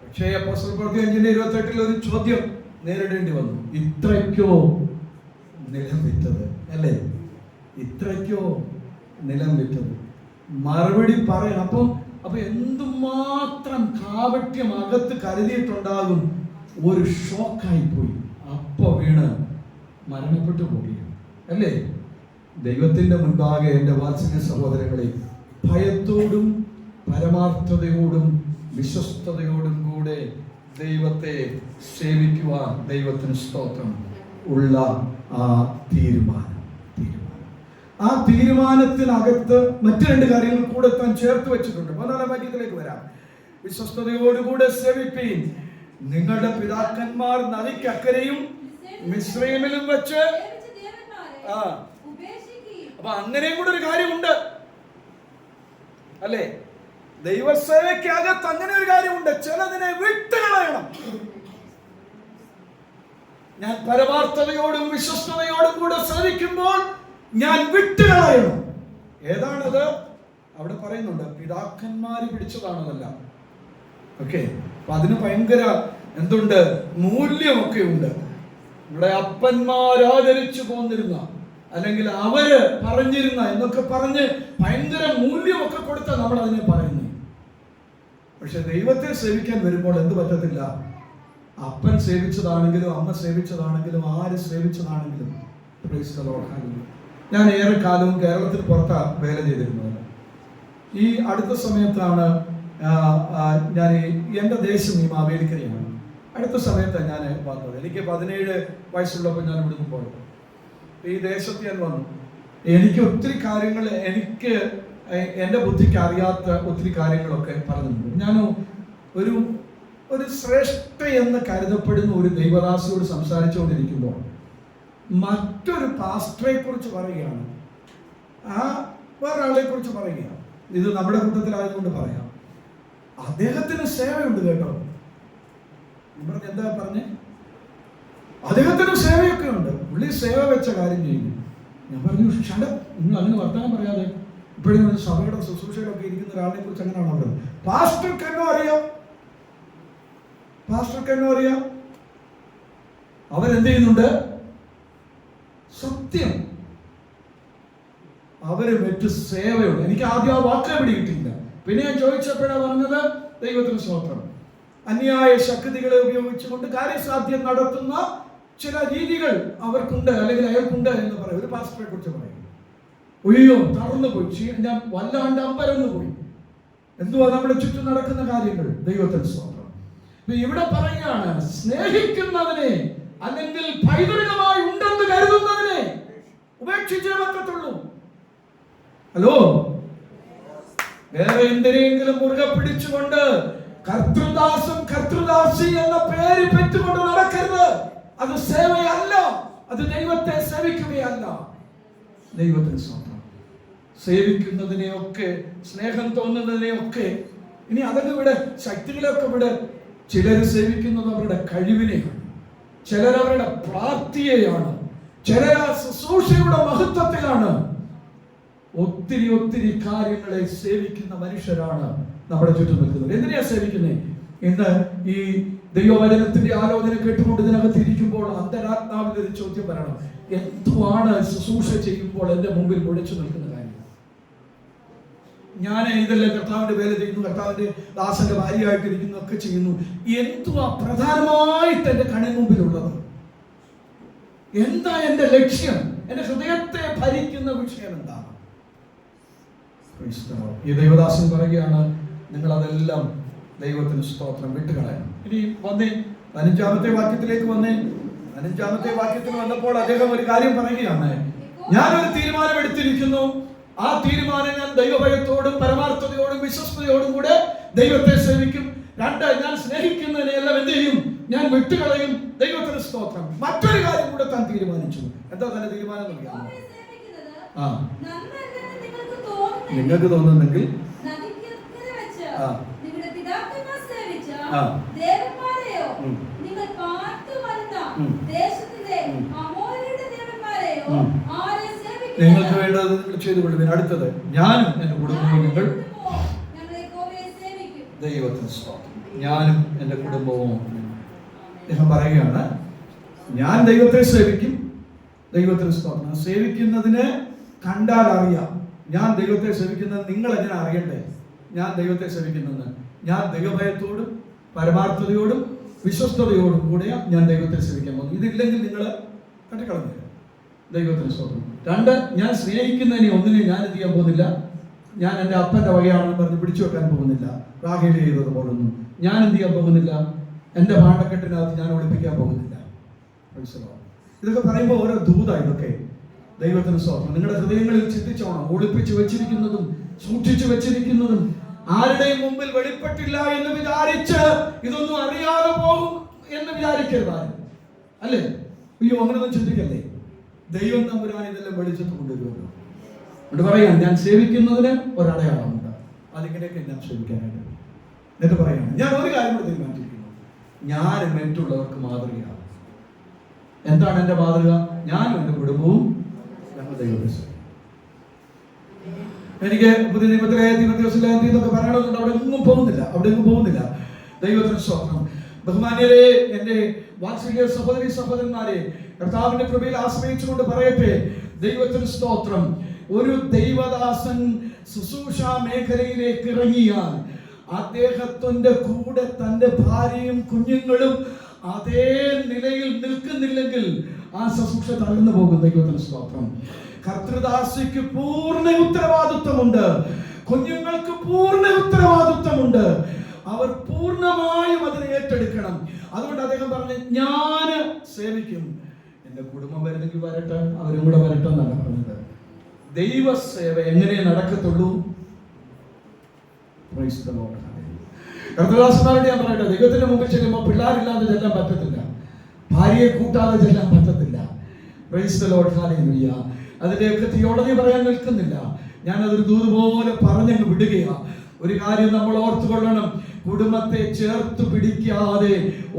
പക്ഷേ അപ്പോസ്തല പ്രവൃത്തി 5:28 ഒരു ചോദ്യം നേരിടേണ്ടി വന്നു. ഇത്രയ്ക്കോ നിലം വിറ്റത്? അല്ലേ, ഇത്രയ്ക്കോ നിലം വിറ്റത്? മറുപടി പറയണം. അപ്പൊ എന്തുമാത്രം കാപട്യം അകത്ത് കരുതിയിട്ടുണ്ടാകും. ഒരു ഷോക്കായി പോയി, അപ്പൊ വീണ് മരണപ്പെട്ടു പോയി. അല്ലേ? ദൈവത്തിന്റെ മുൻപാകെ എൻ്റെ വാത്സല്യ സഹോദരങ്ങളെ, ഭയത്തോടും പരമാർത്ഥതയോടും വിശ്വസ്തയോടും കൂടെ ദൈവത്തെ സേവിക്കുവാൻ ദൈവത്തിന് സ്തോത്രം ഉള്ള ആ തീരുമാനം, ആ തീരുമാനത്തിനകത്ത് മറ്റു രണ്ട് കാര്യങ്ങൾ കൂടെ താൻ ചേർത്ത് വെച്ചിട്ടുണ്ട്. 14-ാം വാക്യത്തിലേക്ക് വരാം. വിശ്വസ്തയോടുകൂടെ സേവിപ്പീൻ, നിങ്ങളുടെ പിതാക്കന്മാർ നദിക്കക്കരെയും മിസ്രയീമിലും വെച്ച്. അപ്പൊ അങ്ങനെയും കൂടെ ഒരു കാര്യമുണ്ട്, അല്ലേ? ദൈവസേവയ്ക്കകത്ത് അങ്ങനെ ഒരു കാര്യമുണ്ട്. ചിലതിനെ വിട്ടുകളയണം. ഞാൻ പരമാർത്ഥതയോടും വിശ്വസ്തയോടും കൂടെ സേവിക്കുമ്പോൾ ഞാൻ വിട്ടുകളയണം. ഏതാണത്? അവിടെ പറയുന്നുണ്ട്, പിതാക്കന്മാര് പിടിച്ചതാണതല്ല. ഓക്കെ, അപ്പൊ അതിന് ഭയങ്കര എന്തുണ്ട്, മൂല്യമൊക്കെ ഉണ്ട്. ഇവിടെ അപ്പന്മാർ ആദരിച്ചു പോന്നിരുന്ന, അല്ലെങ്കിൽ അവര് പറഞ്ഞിരുന്ന എന്നൊക്കെ പറഞ്ഞ് ഭയങ്കര മൂല്യമൊക്കെ കൊടുത്ത നമ്മൾ അതിനെ പറയുന്നു. പക്ഷെ ദൈവത്തെ സേവിക്കാൻ വരുമ്പോൾ എന്ത് പറ്റത്തില്ല? അപ്പൻ സേവിച്ചതാണെങ്കിലും അമ്മ സേവിച്ചതാണെങ്കിലും ആര് സേവിച്ചതാണെങ്കിലും. ഞാൻ ഏറെ കാലവും കേരളത്തിന് പുറത്താണ് വേല ചെയ്തിരുന്നത്. ഈ അടുത്ത സമയത്താണ് ഞാൻ എൻ്റെ ദേശം ഈ മാവേലിക്കരയാണ്. അടുത്ത സമയത്താണ് ഞാൻ വന്നത്. എനിക്ക് 17 വയസ്സുള്ളപ്പോൾ ഞാൻ ഇവിടുന്ന് പോയത്. ഈ ദേശത്ത് ഞാൻ വന്നു. എനിക്ക് ഒത്തിരി കാര്യങ്ങൾ, എനിക്ക് എൻ്റെ ബുദ്ധിക്ക് അറിയാത്ത ഒത്തിരി കാര്യങ്ങളൊക്കെ പറഞ്ഞിട്ടുണ്ട്. ഞാൻ ഒരു ശ്രേഷ്ഠ എന്ന് കരുതപ്പെടുന്ന ഒരു ദൈവദാസിയോട് സംസാരിച്ചുകൊണ്ടിരിക്കുമ്പോൾ മറ്റൊരു പാസ്റ്ററെ കുറിച്ച് പറയുകയാണ്, വേറെ ആളെ കുറിച്ച് പറയുകയാണ്. ഇത് നമ്മുടെ കൂട്ടത്തിലായതുകൊണ്ട് പറയാം. അദ്ദേഹത്തിന് സേവയുണ്ട് കേട്ടോ. എന്താ പറഞ്ഞേ? അദ്ദേഹത്തിന് സേവയൊക്കെ ഉണ്ട്. പുള്ളി സേവ വെച്ച കാര്യം ചെയ്യുന്നു. ഞാൻ പറഞ്ഞു, ഷട, നിങ്ങൾ അങ്ങനെ വർത്തമാനം പറയാതെ. ഇപ്പോഴും സഭയുടെ ശുശ്രൂഷയിലൊക്കെ ഇരിക്കുന്ന ഒരാളെ കുറിച്ച് അങ്ങനെയാണ് പറയുന്നത്. പാസ്റ്റർക്ക് എന്നോ അറിയാം, പാസ്റ്റർക്ക് എന്നോ അറിയാം. അവരെന്ത് ചെയ്യുന്നുണ്ട്? സത്യം, അവര് മറ്റു സേവയുണ്ട്. എനിക്ക് ആദ്യം ആ വാക്ക് പിടികിട്ടില്ല. പിന്നെ ഞാൻ ചോദിച്ചപ്പോഴാണ് പറഞ്ഞത്, ദൈവത്തിന് സ്തോത്രം, അന്യായ ശക്തികളെ ഉപയോഗിച്ചുകൊണ്ട് കാര്യസാധ്യം നടത്തുന്ന ചില രീതികൾ അവർക്കുണ്ട്, അല്ലെങ്കിൽ അയാൾക്കുണ്ട് എന്ന് പറയും. ഒരു പാസ്റ്ററെ കുറിച്ച് പറയും. ഒയ്യോ, തളർന്നു പോയി, ഞാൻ വല്ലാണ്ട് അമ്പരന്ന് പോയി. എന്തുവാ നമ്മുടെ ചുറ്റും നടക്കുന്ന കാര്യങ്ങൾ. ദൈവത്തിന് സ്തോത്രം. ഇവിടെ പറയുകയാണ്, സ്നേഹിക്കുന്നതിനെ അല്ലെങ്കിൽ പൈതൃകമായി ഉണ്ടെന്ന് കരുതുന്നതിനെ ഉപേക്ഷിച്ചേ പറ്റത്തുള്ളൂ. ഹലോ, വേറെ എന്തിനെങ്കിലും മുറുകെ പിടിച്ചുകൊണ്ട് കർത്തൃദാസം കർത്തൃദാസി എന്ന പേര് പെറ്റുകൊണ്ട് നടക്കരുത്. അത് സേവയല്ല, അത് ദൈവത്തെ സേവിക്കുകയല്ല. ദൈവത്തിന് സ്വന്തം സേവിക്കുന്നതിനെയൊക്കെ, സ്നേഹം തോന്നുന്നതിനെയൊക്കെ, ഇനി അതൊക്കെ ഇവിടെ ശക്തികളൊക്കെ ഇവിടെ ചിലർ സേവിക്കുന്നത് അവരുടെ കഴിവിനെയാണ്, ചിലർ അവരുടെ പ്രാപ്തിയെയാണ്, ചിലർ ആ ശുശ്രൂഷയുടെ മഹത്വത്തിലാണ്. ഒത്തിരി ഒത്തിരി കാര്യങ്ങളെ സേവിക്കുന്ന മനുഷ്യരാണ് നമ്മുടെ ചുറ്റും നിൽക്കുന്നത്. എന്തിനാ സേവിക്കുന്നത്? ഇന്ന് ഈ ദൈവവചനത്തിന്റെ ആലോചന കേട്ടുകൊണ്ട് ഇതിനകത്ത് ഇരിക്കുമ്പോൾ അന്തരാത്മാവിൽ ഒരു ചോദ്യം വരണം, എന്തുവാണ് ശുശ്രൂഷ ചെയ്യുമ്പോൾ എന്റെ മുമ്പിൽ മുഴച്ചു നിൽക്കുന്ന കാര്യം? ഞാൻ ഇതെല്ലാം കർത്താവിന്റെ വേല ചെയ്യുന്നു, കർത്താവിന്റെ ദാസന്റെ ഭാര്യയായിട്ടിരിക്കുന്നു, ഒക്കെ ചെയ്യുന്നു. എന്തുവാ പ്രധാനമായിട്ട് എന്റെ കണ്ണിന് മുമ്പിലുള്ളത്? എന്താ എന്റെ ലക്ഷ്യം? എന്റെ ഹൃദയത്തെ ഭരിക്കുന്ന വിഷയം എന്താണ്? ഈ ദൈവദാസൻ പറയുകയാണ്, നിങ്ങൾ അതെല്ലാം ദൈവത്തിന് സ്തോത്രം വിട്ടുകളയണം. ഇനി വന്നേ 15-ാമത്തെ വാക്യത്തിലേക്ക് വന്നേ. 15-ാമത്തെ വാക്യത്തിൽ വന്നപ്പോൾ അദ്ദേഹം ഒരു കാര്യം പറയുകയാണ്, ഞാനൊരു തീരുമാനം എടുത്തിരിക്കുന്നു, ആ തീരുമാനം ഞാൻ ദൈവഭയത്തോടും പരമാർത്ഥതയോടും വിശ്വസ്തയോടും കൂടെ ദൈവത്തെ സേവിക്കും. 2, ഞാൻ സ്നേഹിക്കുന്നതിനെല്ലാം എന്ത് ചെയ്യും? ഞാൻ വിട്ടുകളയും. ദൈവത്തിന് സ്തോത്രം. മറ്റൊരു കാര്യം കൂടെ താൻ തീരുമാനിച്ചു. എന്താ തന്നെ തീരുമാനം നൽകാം? നിങ്ങൾക്ക് തോന്നുന്നെങ്കിൽ നിങ്ങൾക്ക് വേണ്ടത് ചെയ്തുകൊള്ളുവിൻ. അടുത്തത്, ഞാനും എന്റെ കുടുംബവും നിങ്ങൾ ദൈവത്തിന് സ്തോത്രം. ഞാനും എന്റെ കുടുംബവും. അദ്ദേഹം പറയുകയാണ്, ഞാൻ ദൈവത്തെ സേവിക്കും. ദൈവത്തിന് സ്തോത്രം. സേവിക്കുന്നതിന് കണ്ടാൽ അറിയാം. ഞാൻ ദൈവത്തെ സേവിക്കുന്നത് നിങ്ങൾ എങ്ങനെ അറിയണ്ടേ? ഞാൻ ദൈവത്തെ സേവിക്കുന്നത് ഞാൻ ദൈവഭയത്തോടും പരമാർത്ഥതയോടും വിശ്വസ്തയോടും കൂടെ ഞാൻ ദൈവത്തെ സേവിക്കാൻ പോകുന്നു. ഇതില്ലെങ്കിൽ നിങ്ങൾ കണ്ടിക്കളഞ്ഞു. ദൈവത്തിന് സ്തോത്രം. 2, ഞാൻ സ്നേഹിക്കുന്നതിനെ ഒന്നിനെ ഞാൻ എന്ത് ചെയ്യാൻ പോകുന്നില്ല. ഞാൻ എൻ്റെ അപ്പൻ്റെ വകയാണെന്ന് പറഞ്ഞ് പിടിച്ചു വെക്കാൻ പോകുന്നില്ല. റാഹേൽ ചെയ്തത് പോലൊന്നും ഞാൻ എന്ത് ചെയ്യാൻ പോകുന്നില്ല. എൻ്റെ ഭാണ്ഡക്കെട്ടിനകത്ത് ഞാൻ ഒളിപ്പിക്കാൻ പോകുന്നില്ല. ഇതൊക്കെ പറയുമ്പോൾ ഓരോ ദൂത. ഇതൊക്കെ ദൈവത്തിന് സ്തോത്രം. നിങ്ങളുടെ ഹൃദയങ്ങളിൽ ചിന്തിച്ചോണം. ഒളിപ്പിച്ച് വെച്ചിരിക്കുന്നതും സൂക്ഷിച്ചു വെച്ചിരിക്കുന്നതും ആരുടെയും മുമ്പിൽ വെളിപ്പെട്ടില്ല എന്ന് വിചാരിച്ച് ഇതൊന്നും അറിയാതെ പോകും എന്ന് വിചാരിക്കരുത്. അല്ലേ? അയ്യോ, അങ്ങനെയൊന്നും ചിന്തിക്കല്ലേ. ദൈവം തമ്പുരാൻ ഇതെല്ലാം വെളിച്ചത്ത് കൊണ്ടുവരുമല്ലോ. എന്നിട്ട് പറയാം, ഞാൻ സേവിക്കുന്നതിന് ഒരടയാളമുണ്ട്. അതിങ്ങനെയൊക്കെ ഞാൻ സേവിക്കാനായിട്ട്. എന്നിട്ട് പറയാണ്, ഞാൻ ഒരു കാര്യം കൂടെ തീരുമാനിച്ചിരിക്കുന്നു. ഞാൻ മറ്റുള്ളവർക്ക് മാതൃകയാണ്. എന്താണ് എൻ്റെ മാതൃക? ഞാനും എൻ്റെ കുടുംബവും ഞങ്ങൾ ദൈവത്തെ സേവിക്കും. എനിക്ക് പുതിയ നിയമത്തിലെ എന്നൊക്കെ പറയണമെന്നുണ്ട്. അവിടെ എങ്ങും പോകുന്നില്ല. ദൈവത്തിന് സ്തോത്രം. ബഹുമാന്യരെ, എൻ്റെ വാത്സല്യ സഹോദരി സഹോദരന്മാരെ, കർത്താവിന്റെ കൃപയിൽ ആശ്രയിച്ചുകൊണ്ട് പറയട്ടെ, ദൈവത്തിന് സ്തോത്രം. ഒരു ദൈവദാസൻ ശുശ്രൂഷ മേഖലയിലേക്ക് ഇറങ്ങിയാൽ അദ്ദേഹത്തിന്റെ കൂടെ തന്റെ ഭാര്യയും കുഞ്ഞുങ്ങളും അതേ നിലയിൽ നിൽക്കുന്നില്ലെങ്കിൽ ആ ശുശ്രൂഷ തകർന്നു പോകും. ദൈവത്തിന് സ്തോത്രം. കർത്തൃദാസിക്ക് പൂർണ്ണ ഉത്തരവാദിത്വമുണ്ട്. കുഞ്ഞുങ്ങൾക്ക് പൂർണ്ണ ഉത്തരവാദിത്വമുണ്ട്. അവർ പൂർണ്ണമായും അതിനെ ഏറ്റെടുക്കണം. അതുകൊണ്ട് അദ്ദേഹം പറഞ്ഞു, ഞാൻ സേവിക്കും. എന്റെ കുടുംബം വരുന്നെങ്കിൽ വരട്ടെ, അവരും കൂടെ വരട്ടെ എന്നാണ് പറഞ്ഞത്. ദൈവസേവ എങ്ങനെ നടക്കത്തുള്ളൂ? കർത്തൃദാസന്മാരോട് ഞാൻ പറയട്ടെ, ദൈവത്തിന്റെ മുമ്പിൽ ചെല്ലുമ്പോൾ പിള്ളേരില്ലാതെ ചെല്ലാൻ പറ്റത്തില്ല. ഭാര്യയെ കൂട്ടാതെ ചെല്ലാൻ പറ്റത്തില്ല. Price the Lord. ഹല്ലേലൂയ. അതിന്റെയൊക്കെ തിയോളജി പറയാൻ നിൽക്കുന്നില്ല. ഞാനതൊരു ദൂത് പോലെ പറഞ്ഞങ്ങ് വിടുകയാണ്. ഒരു കാര്യം നമ്മൾ ഓർത്തുകൊള്ളണം, കുടുംബത്തെ ചേർത്ത് പിടിക്കാതെ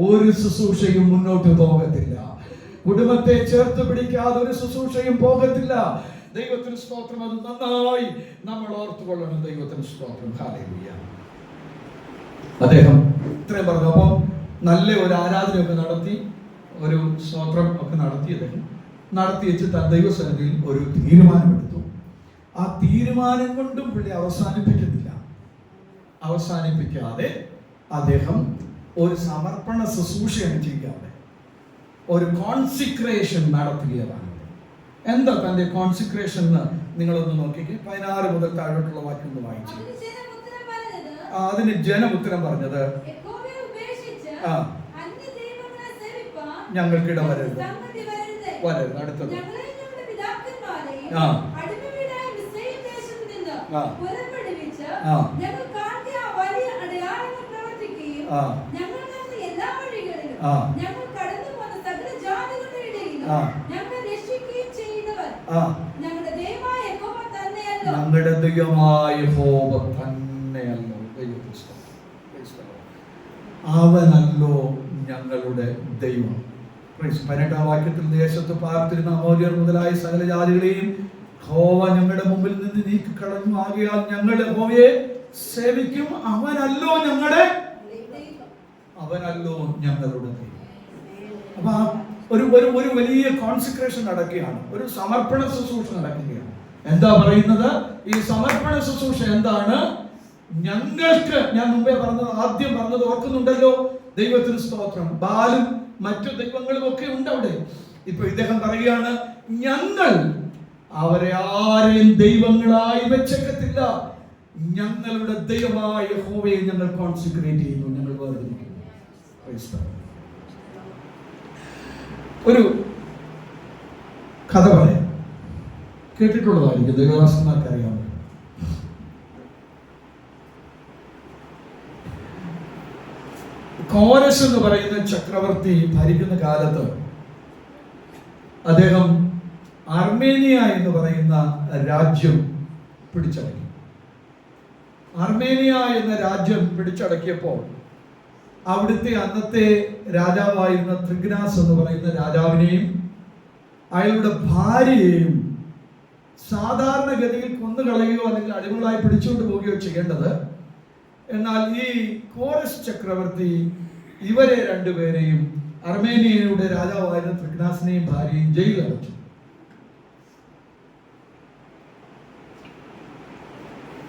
ഒരു ശുശ്രൂഷയും മുന്നോട്ട് പോകത്തില്ല. കുടുംബത്തെ ചേർത്ത് പിടിക്കാതെ ഒരു ശുശ്രൂഷയും പോകത്തില്ല. ദൈവത്തിന് സ്തോത്രം. അത് നന്നായി നമ്മൾ ഓർത്തുകൊള്ളണം. ദൈവത്തിന് സ്തോത്രം. ഹല്ലേലൂയ. അദ്ദേഹം ഇത്രയും പറഞ്ഞു. അപ്പോൾ നല്ല ഒരു ആരാധനയൊക്കെ നടത്തി, ഒരു സ്തോത്രം ഒക്കെ നടത്തി അദ്ദേഹം നടത്തി വെച്ച് തൻ ദൈവസന്നിധിയിൽ ഒരു തീരുമാനമെടുത്തു. ആ തീരുമാനം കൊണ്ടും പുള്ളി അവസാനിപ്പിക്കാതെ അദ്ദേഹം ഒരു സമർപ്പണ ശുശ്രൂഷയാണ് ചെയ്യുക. ഒരു കോൺസിക്രേഷൻ നടത്തുകയാണ്. എന്താ തന്റെ കോൺസിക്രേഷൻ എന്ന് നിങ്ങളൊന്ന് നോക്കിക്കേ. 16 മുതൽ താഴോട്ടുള്ള വാക്യം ഒന്ന് വായിച്ചു. അതിന് ജനം ഉത്തരം പറഞ്ഞത്, ഞങ്ങൾക്കിട വരരുത്. അടുത്തത്, ഞങ്ങളുടെ ദൈവമായ യഹോവ തന്നെയല്ലോ. അവനല്ലോ ഞങ്ങളുടെ ദൈവം. 18 വാക്യത്തിൽ, ദേശത്ത് പാർത്തിരുന്ന അമോര്യർ മുതലായ സകല ജാതികളെയും യഹോവ ഞങ്ങളുടെ മുമ്പിൽ നിന്ന് നീക്കിക്കളഞ്ഞു. ആകയാൽ ഞങ്ങൾ യഹോവയെ സേവിക്കും. അവനല്ലോ ഞങ്ങളുടെ ദൈവം. അപ്പൊ ഒരു വലിയ കോൺസിക്രേഷൻ നടക്കുകയാണ്. ഒരു സമർപ്പണ ശുശ്രൂഷ നടക്കുകയാണ്. എന്താ പറയുന്നത്? ഈ സമർപ്പണ ശുശ്രൂഷ എന്താണ്? ഞങ്ങൾക്ക്, ഞാൻ മുമ്പേ പറഞ്ഞത്, ആദ്യം പറഞ്ഞത് ഓർക്കുന്നുണ്ടല്ലോ. ദൈവത്തിന് സ്തോത്രം. ബാലും മറ്റു ദൈവങ്ങളും ഒക്കെ ഉണ്ട് അവിടെ. ഇപ്പൊ ഇദ്ദേഹം പറയുകയാണ്, ഞങ്ങൾ അവരെ ആരെയും ദൈവങ്ങളായി വെച്ചേക്കത്തില്ല. ഞങ്ങളുടെ ദൈവമായ യഹോവയെ ഞങ്ങൾ കോൺസിക്രേറ്റ് ചെയ്യുന്നു, ഞങ്ങൾ വേർതിരിക്കുന്നു. ഒരു കഥ പറയാം. കേട്ടിട്ടുള്ളതായിരിക്കും, ദൈവദാസന്മാർക്ക് അറിയാം. കോരസ് എന്ന് പറയുന്ന ചക്രവർത്തി ഭരിക്കുന്ന കാലത്ത് അദ്ദേഹം അർമേനിയ എന്ന് പറയുന്ന രാജ്യം പിടിച്ചടക്കി. അർമേനിയ എന്ന രാജ്യം പിടിച്ചടക്കിയപ്പോൾ അവിടുത്തെ അന്നത്തെ രാജാവായിരുന്ന ത്രിഗ്നാസ് എന്ന് പറയുന്ന രാജാവിനെയും അയാളുടെ ഭാര്യയെയും സാധാരണഗതിയിൽ കൊന്നുകളയുകയോ അല്ലെങ്കിൽ അടിമകളായി പിടിച്ചുകൊണ്ട് പോവുകയോ ചെയ്യേണ്ടത്. എന്നാൽ ഈ കോരസ് ചക്രവർത്തി ഇവരെ രണ്ടുപേരെയും, അർമേനിയയുടെ രാജാവായിരുന്ന ത്രിഗ്നാസിനെയും ഭാര്യയും ജയിലിൽ അടച്ചു.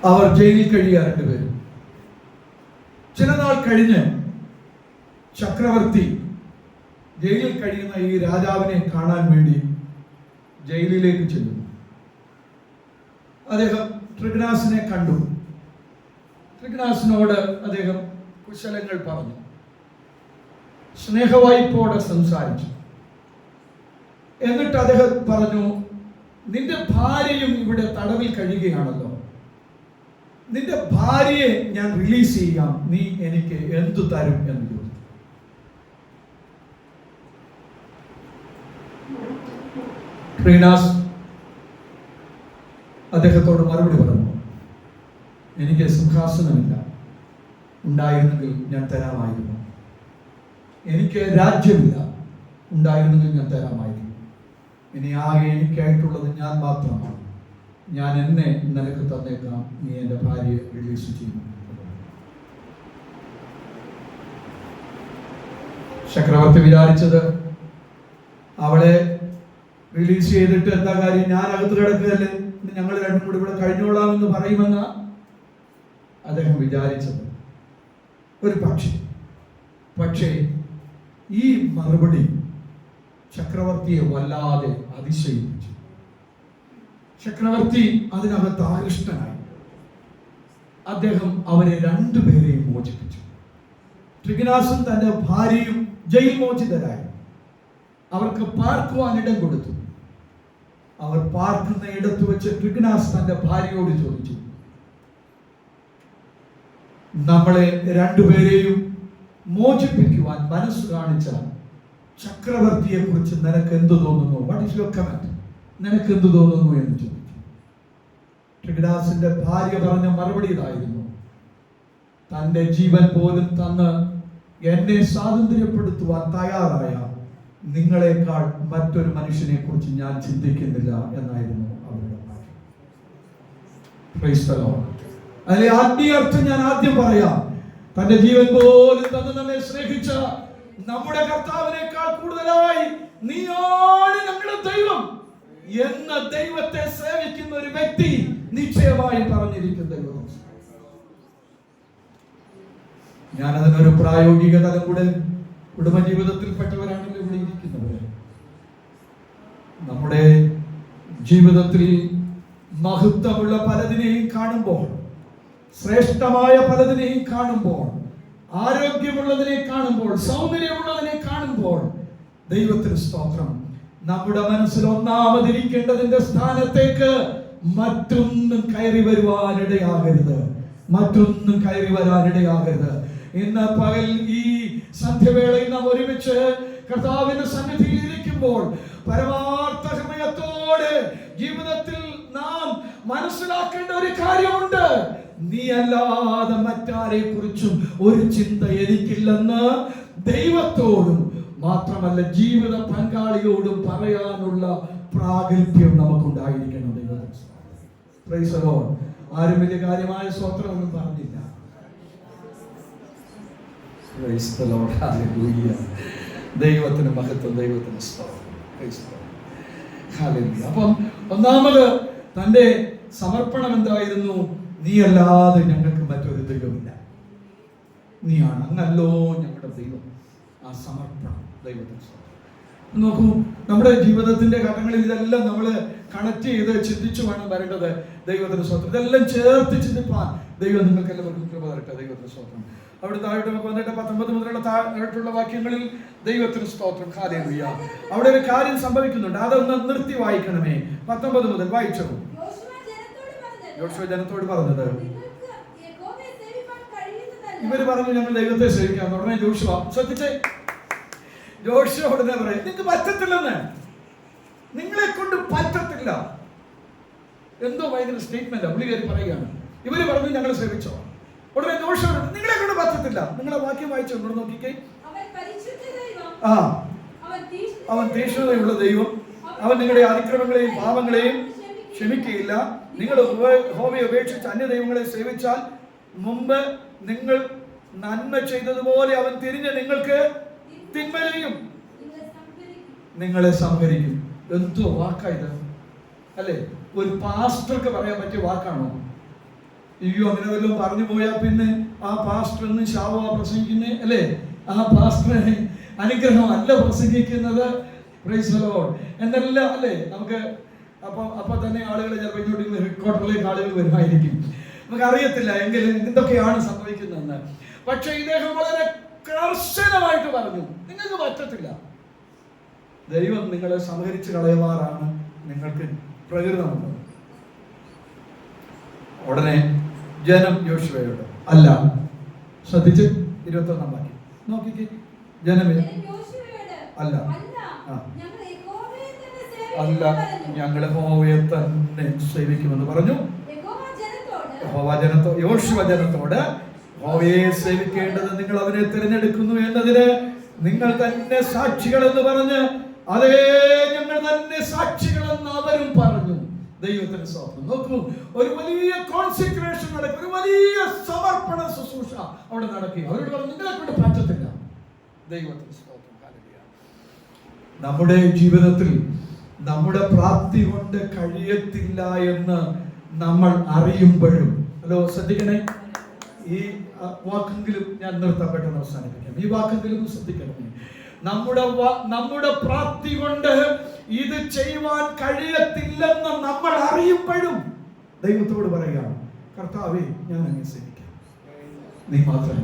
അവർ ജയിലിൽ കഴിയുക രണ്ടുപേരും. ചില നാൾ കഴിഞ്ഞ് ചക്രവർത്തി ജയിലിൽ കഴിയുന്ന ഈ രാജാവിനെ കാണാൻ വേണ്ടി ജയിലിലേക്ക് ചെല്ലുന്നു. അദ്ദേഹം ത്രിഗ്നാസിനെ കണ്ടു. ത്രിഗ്നാസിനോട് അദ്ദേഹം കുശലങ്ങൾ പറഞ്ഞു, സ്നേഹവായ്പോടെ സംസാരിച്ചു. എന്നിട്ട് അദ്ദേഹം പറഞ്ഞു, നിന്റെ ഭാര്യയും ഇവിടെ തടവിൽ കഴിയുകയാണല്ലോ, നിന്റെ ഭാര്യയെ ഞാൻ റിലീസ് ചെയ്യാം, നീ എനിക്ക് എന്തു തരും എന്ന് ചോദിച്ചു. ത്രിഗ്നാസ് അദ്ദേഹത്തോട് മറുപടി പറഞ്ഞു, എനിക്ക് സിംഹാസനമില്ല, ഉണ്ടായിരുന്നെങ്കിൽ ഞാൻ തരാമായിരുന്നു. എനിക്ക് രാജ്യമില്ല, ഉണ്ടായിരുന്നെങ്കിൽ ഞാൻ തരാമായിരുന്നു. ഇനി ആകെ എനിക്കായിട്ടുള്ളത് ഞാൻ മാത്രമാണ്. ഞാൻ എന്നെ നിനക്ക് തന്നേക്കാം, നീ എൻ്റെ ഭാര്യയെ റിലീസ് ചെയ്യും. ചക്രവർത്തി വിചാരിച്ചത് അവളെ റിലീസ് ചെയ്തിട്ട് എന്താ കാര്യം, ഞാൻ അകത്ത് കിടക്കുകയല്ലേ, ഞങ്ങൾ രണ്ടും കൂടി ഇവിടെ കഴിഞ്ഞോളാം എന്ന് പറയുമെന്ന് അദ്ദേഹം വിചാരിച്ചത്. ഒരു പക്ഷേ ഈ മറുപടി ചക്രവർത്തിയെ വല്ലാതെ അതിശയിപ്പിച്ചു. ചക്രവർത്തി അതിനകത്ത് ആകൃഷ്ടനായി. അദ്ദേഹം അവരെ രണ്ടുപേരെയും മോചിപ്പിച്ചു. ത്രിഗ്നാസും തന്റെ ഭാര്യയും ജയിൽ മോചിതരായി. അവർക്ക് പാർക്കുവാൻ ഇടം കൊടുത്തു. അവർ പാർക്കുന്ന ഇടത്ത് വെച്ച് ത്രിഗ്നാസ് തന്റെ ഭാര്യയോട് ചോദിച്ചു, നമ്മളെ രണ്ടുപേരെയും മോചിപ്പിക്കുവാൻ മനസ്സ് കാണിച്ച ചക്രവർത്തിയെ കുറിച്ച് നിനക്ക് എന്ത് തോന്നുന്നു? What is your comment? നിനക്ക് എന്ത് തോന്നുന്നു എന്ന് ചോദിച്ചു. ത്രിഗ്നാസിന്റെ ഭാര്യ പറഞ്ഞ മറുപടി ഇതായിരുന്നു, തന്റെ ജീവൻ പോലും തന്ന് എന്നെ സ്വാതന്ത്ര്യപ്പെടുത്തുവാൻ തയ്യാറായ നിങ്ങളെക്കാൾ മറ്റൊരു മനുഷ്യനെ കുറിച്ച് ഞാൻ ചിന്തിക്കുന്നില്ല എന്നായിരുന്നു അവരുടെ ഭാര്യ. അതിലെ ആത്മീയ അർത്ഥം ഞാൻ ആദ്യം പറയാം. തന്റെ ജീവൻ പോലും തന്ന് നമ്മെ സ്നേഹിച്ച നമ്മുടെ കർത്താവിനേക്കാൾ കൂടുതലായി നീയാണ് ഞങ്ങളുടെ ദൈവം എന്ന ദൈവത്തെ സേവിക്കുന്ന ഒരു വ്യക്തി നിശ്ചയമായും പറഞ്ഞിരിക്കുന്ന ദൈവം. ഞാനതിനൊരു പ്രായോഗിക തലം കൂടെ, കുടുംബജീവിതത്തിൽപ്പെട്ടവരാണല്ലോ ഇവിടെ ഇരിക്കുന്നവര്. നമ്മുടെ ജീവിതത്തിൽ മഹത്വമുള്ള പലതിനെയും കാണുമ്പോൾ, ശ്രേഷ്ഠമായ പലതിനെയും കാണുമ്പോൾ, ആരോഗ്യമുള്ളതിനെ കാണുമ്പോൾ, സൗന്ദര്യമുള്ളതിനെ കാണുമ്പോൾ, ദൈവത്തിന് സ്തോത്രം, നമ്മുടെ മനസ്സിൽ ഒന്നാമതിരിക്കേണ്ടതിന്റെ സ്ഥാനത്തേക്ക് മറ്റൊന്നും കയറി വരുവാനിടയാകരുത്. ഇന്ന് പകൽ ഈ സന്ധ്യവേളയിൽ നാം ഒരുമിച്ച് കർത്താവിന്റെ സന്നിധിയിൽ ഇരിക്കുമ്പോൾ പരമാർത്ഥ ഹൃദയത്തോടെ ജീവിതത്തിൽ നാം മനസ്സിലാക്കേണ്ട ഒരു കാര്യമുണ്ട്. നീ അല്ലാതെ മറ്റാരെ കുറിച്ചും ഒരു ചിന്ത എനിക്കില്ലെന്ന് ദൈവത്തോടും മാത്രമല്ല ജീവിത പങ്കാളിയോടും പറയാനുള്ള പ്രാഗൽഭ്യം നമുക്കുണ്ടായിരിക്കണം. ആരും വലിയ കാര്യമായ സ്തോത്രമൊന്നും പറഞ്ഞില്ല. ദൈവത്തിന് മഹത്വം, ദൈവത്തിന് സ്തോത്രം. അപ്പം ഒന്നാമത് തന്റെ സമർപ്പണം എന്തായിരുന്നു? നീ അല്ലാതെ ഞങ്ങൾക്ക് മറ്റൊരു ദൈവമില്ല, നീയാണ്, അങ്ങല്ലോ ഞങ്ങളുടെ ദൈവം. ആ സമർപ്പണം ദൈവത്തിന് സ്തോത്രം. നോക്കൂ, നമ്മുടെ ജീവിതത്തിന്റെ ഘട്ടങ്ങളിൽ ഇതെല്ലാം നമ്മൾ കണക്ട് ചെയ്ത് ചിന്തിച്ചു വേണം വരേണ്ടത്. ദൈവത്തിന് സ്തോത്രം. ഇതെല്ലാം ചേർത്ത് ചിന്തിപ്പാൻ ദൈവം നിങ്ങൾക്ക് എല്ലാവർക്കും കൃപ തരട്ടെ. ദൈവത്തിന് സ്തോത്രം. അവിടെ താഴോട്ട് നമുക്ക് വന്നിട്ട് 19 മുതലുള്ള താഴോട്ടുള്ള വാക്യങ്ങളിൽ ദൈവത്തിന് സ്തോത്രം. ഹല്ലേലൂയ. അവിടെ ഒരു കാര്യം സംഭവിക്കുന്നുണ്ട്, അതൊന്ന് നിർത്തി വായിക്കണമേ. 19 മുതൽ വായിച്ചോ. യോശുവ ജനത്തോട് പറഞ്ഞത്, ഇവര് പറഞ്ഞു ഞങ്ങൾ ദൈവത്തെ സേവിക്കാം. ഉടനെ ജോഷുവ ശ്രദ്ധിച്ചേ, ജോഷുവ ഉടനെ പറയും നിങ്ങൾക്ക് പറ്റത്തില്ലെന്ന്, നിങ്ങളെ കൊണ്ട് പറ്റത്തില്ല. എന്തോ ഭയങ്കര സ്റ്റേറ്റ്മെന്റ് പുള്ളി കയറി പറയുകയാണ്. ഇവര് പറഞ്ഞു ഞങ്ങൾ സേവിച്ചോ. ഉടനെ ജോഷുവ നിങ്ങളെ കൊണ്ട് പറ്റത്തില്ല. നിങ്ങളെ വാക്യം വായിച്ചു കൊണ്ട് നോക്കിക്കേ. അവൻ തീക്ഷ്ണതയുള്ള ദൈവം, അവൻ നിങ്ങളുടെ അതിക്രമങ്ങളെയും പാപങ്ങളെയും ക്ഷമിക്കുകയില്ല. നിങ്ങൾ യഹോവയെ ഉപേക്ഷിച്ച് അന്യ ദൈവങ്ങളെ സേവിച്ചാൽ മുമ്പ് നിങ്ങൾ നന്മ ചെയ്തതുപോലെ അവൻ തിരിഞ്ഞ് നിങ്ങൾക്ക് തിന്മ ചെയ്യും, നിങ്ങളെ സംഹരിക്കും. എന്തോ വാക്കായത് അല്ലേ? ഒരു പാസ്റ്റർക്ക് പറയാൻ പറ്റിയ വാക്കാണോ? അയ്യോ അങ്ങനെ വല്ലതും പറഞ്ഞു പോയാൽ പിന്നെ ആ പാസ്റ്റർ എന്ന് ശാപമാ പ്രസംഗിക്കുന്നേ അല്ലേ? ആ പാസ്റ്ററെ അനുഗ്രഹമല്ല പ്രസംഗിക്കുന്നത്. പ്രൈസ് ദി ലോർഡ് എന്നെല്ലാം അല്ലേ? നമുക്ക് അപ്പൊ തന്നെ ആളുകൾ ചിലപ്പോൾ ഇങ്ങോട്ട് ഹെഡ്ക്വാർട്ടറിലേക്ക് ആളുകൾ വരുമായിരിക്കും. നമുക്ക് അറിയത്തില്ല എങ്കിലും എന്തൊക്കെയാണ് സംഭവിക്കുന്നതെന്ന്. പക്ഷെ ഇദ്ദേഹം വളരെ കർശനമായിട്ട് പറഞ്ഞു നിങ്ങൾക്ക് പറ്റത്തില്ല. ദൈവം നിങ്ങളെ സംഹരിച്ച് കളയുമാറാണ് നിങ്ങൾക്ക് പ്രകൃതമുള്ളത്. ഉടനെ ജനം യോശുവയോട് അല്ല, ശ്രദ്ധിച്ച് 21 വാക്യം നോക്കിക്കേ. ജനമേ അല്ല, അല്ല ഞങ്ങൾ യഹോവയെ തന്നെ സേവിക്കുമെന്ന് പറഞ്ഞു. യോശുവ ജനത്തോട് യഹോവയെ സേവിക്കേണ്ടത് നിങ്ങൾ അവനെ തിരഞ്ഞെടുക്കുന്നു എന്നതിന് നിങ്ങൾ തന്നെ സാക്ഷികൾ എന്ന് പറഞ്ഞ്, അതേ ഞങ്ങൾ തന്നെ സാക്ഷികളെന്ന് അവരും പറഞ്ഞു. ദൈവത്തിന് സ്തോത്രം. നോക്കൂ, ഒരു വലിയ കോൺസെൻട്രേഷൻ നടക്കും, ഒരു വലിയ സമർപ്പണ ശുശ്രൂഷ അവിടെ നടക്കുക. അവരോട് പറഞ്ഞു നിങ്ങളെ കൊണ്ട് പറ്റത്തില്ല. ദൈവത്തിന് സ്തോത്രം. നമ്മുടെ ജീവിതത്തിൽ നമ്മുടെ പ്രാപ്തി കൊണ്ട് കഴിയത്തില്ല എന്ന് നമ്മൾ അറിയുമ്പോഴും, ഹലോ ശ്രദ്ധിക്കണേ, ഈ വാക്കെങ്കിലും ഞാൻ നിർത്താൻ പെട്ടെന്ന് അവസാനിപ്പിക്കാം. ഈ വാക്കെങ്കിലും ശ്രദ്ധിക്കണമേ. നമ്മുടെ പ്രാപ്തി കൊണ്ട് ഇത് ചെയ്യുവാൻ കഴിയത്തില്ലെന്ന് നമ്മൾ അറിയുമ്പോഴും ദൈവത്തോട് പറയുകയാണ്, കർത്താവേ ഞാൻ അങ്ങ് സേവിക്കാം, നീ മാത്രം.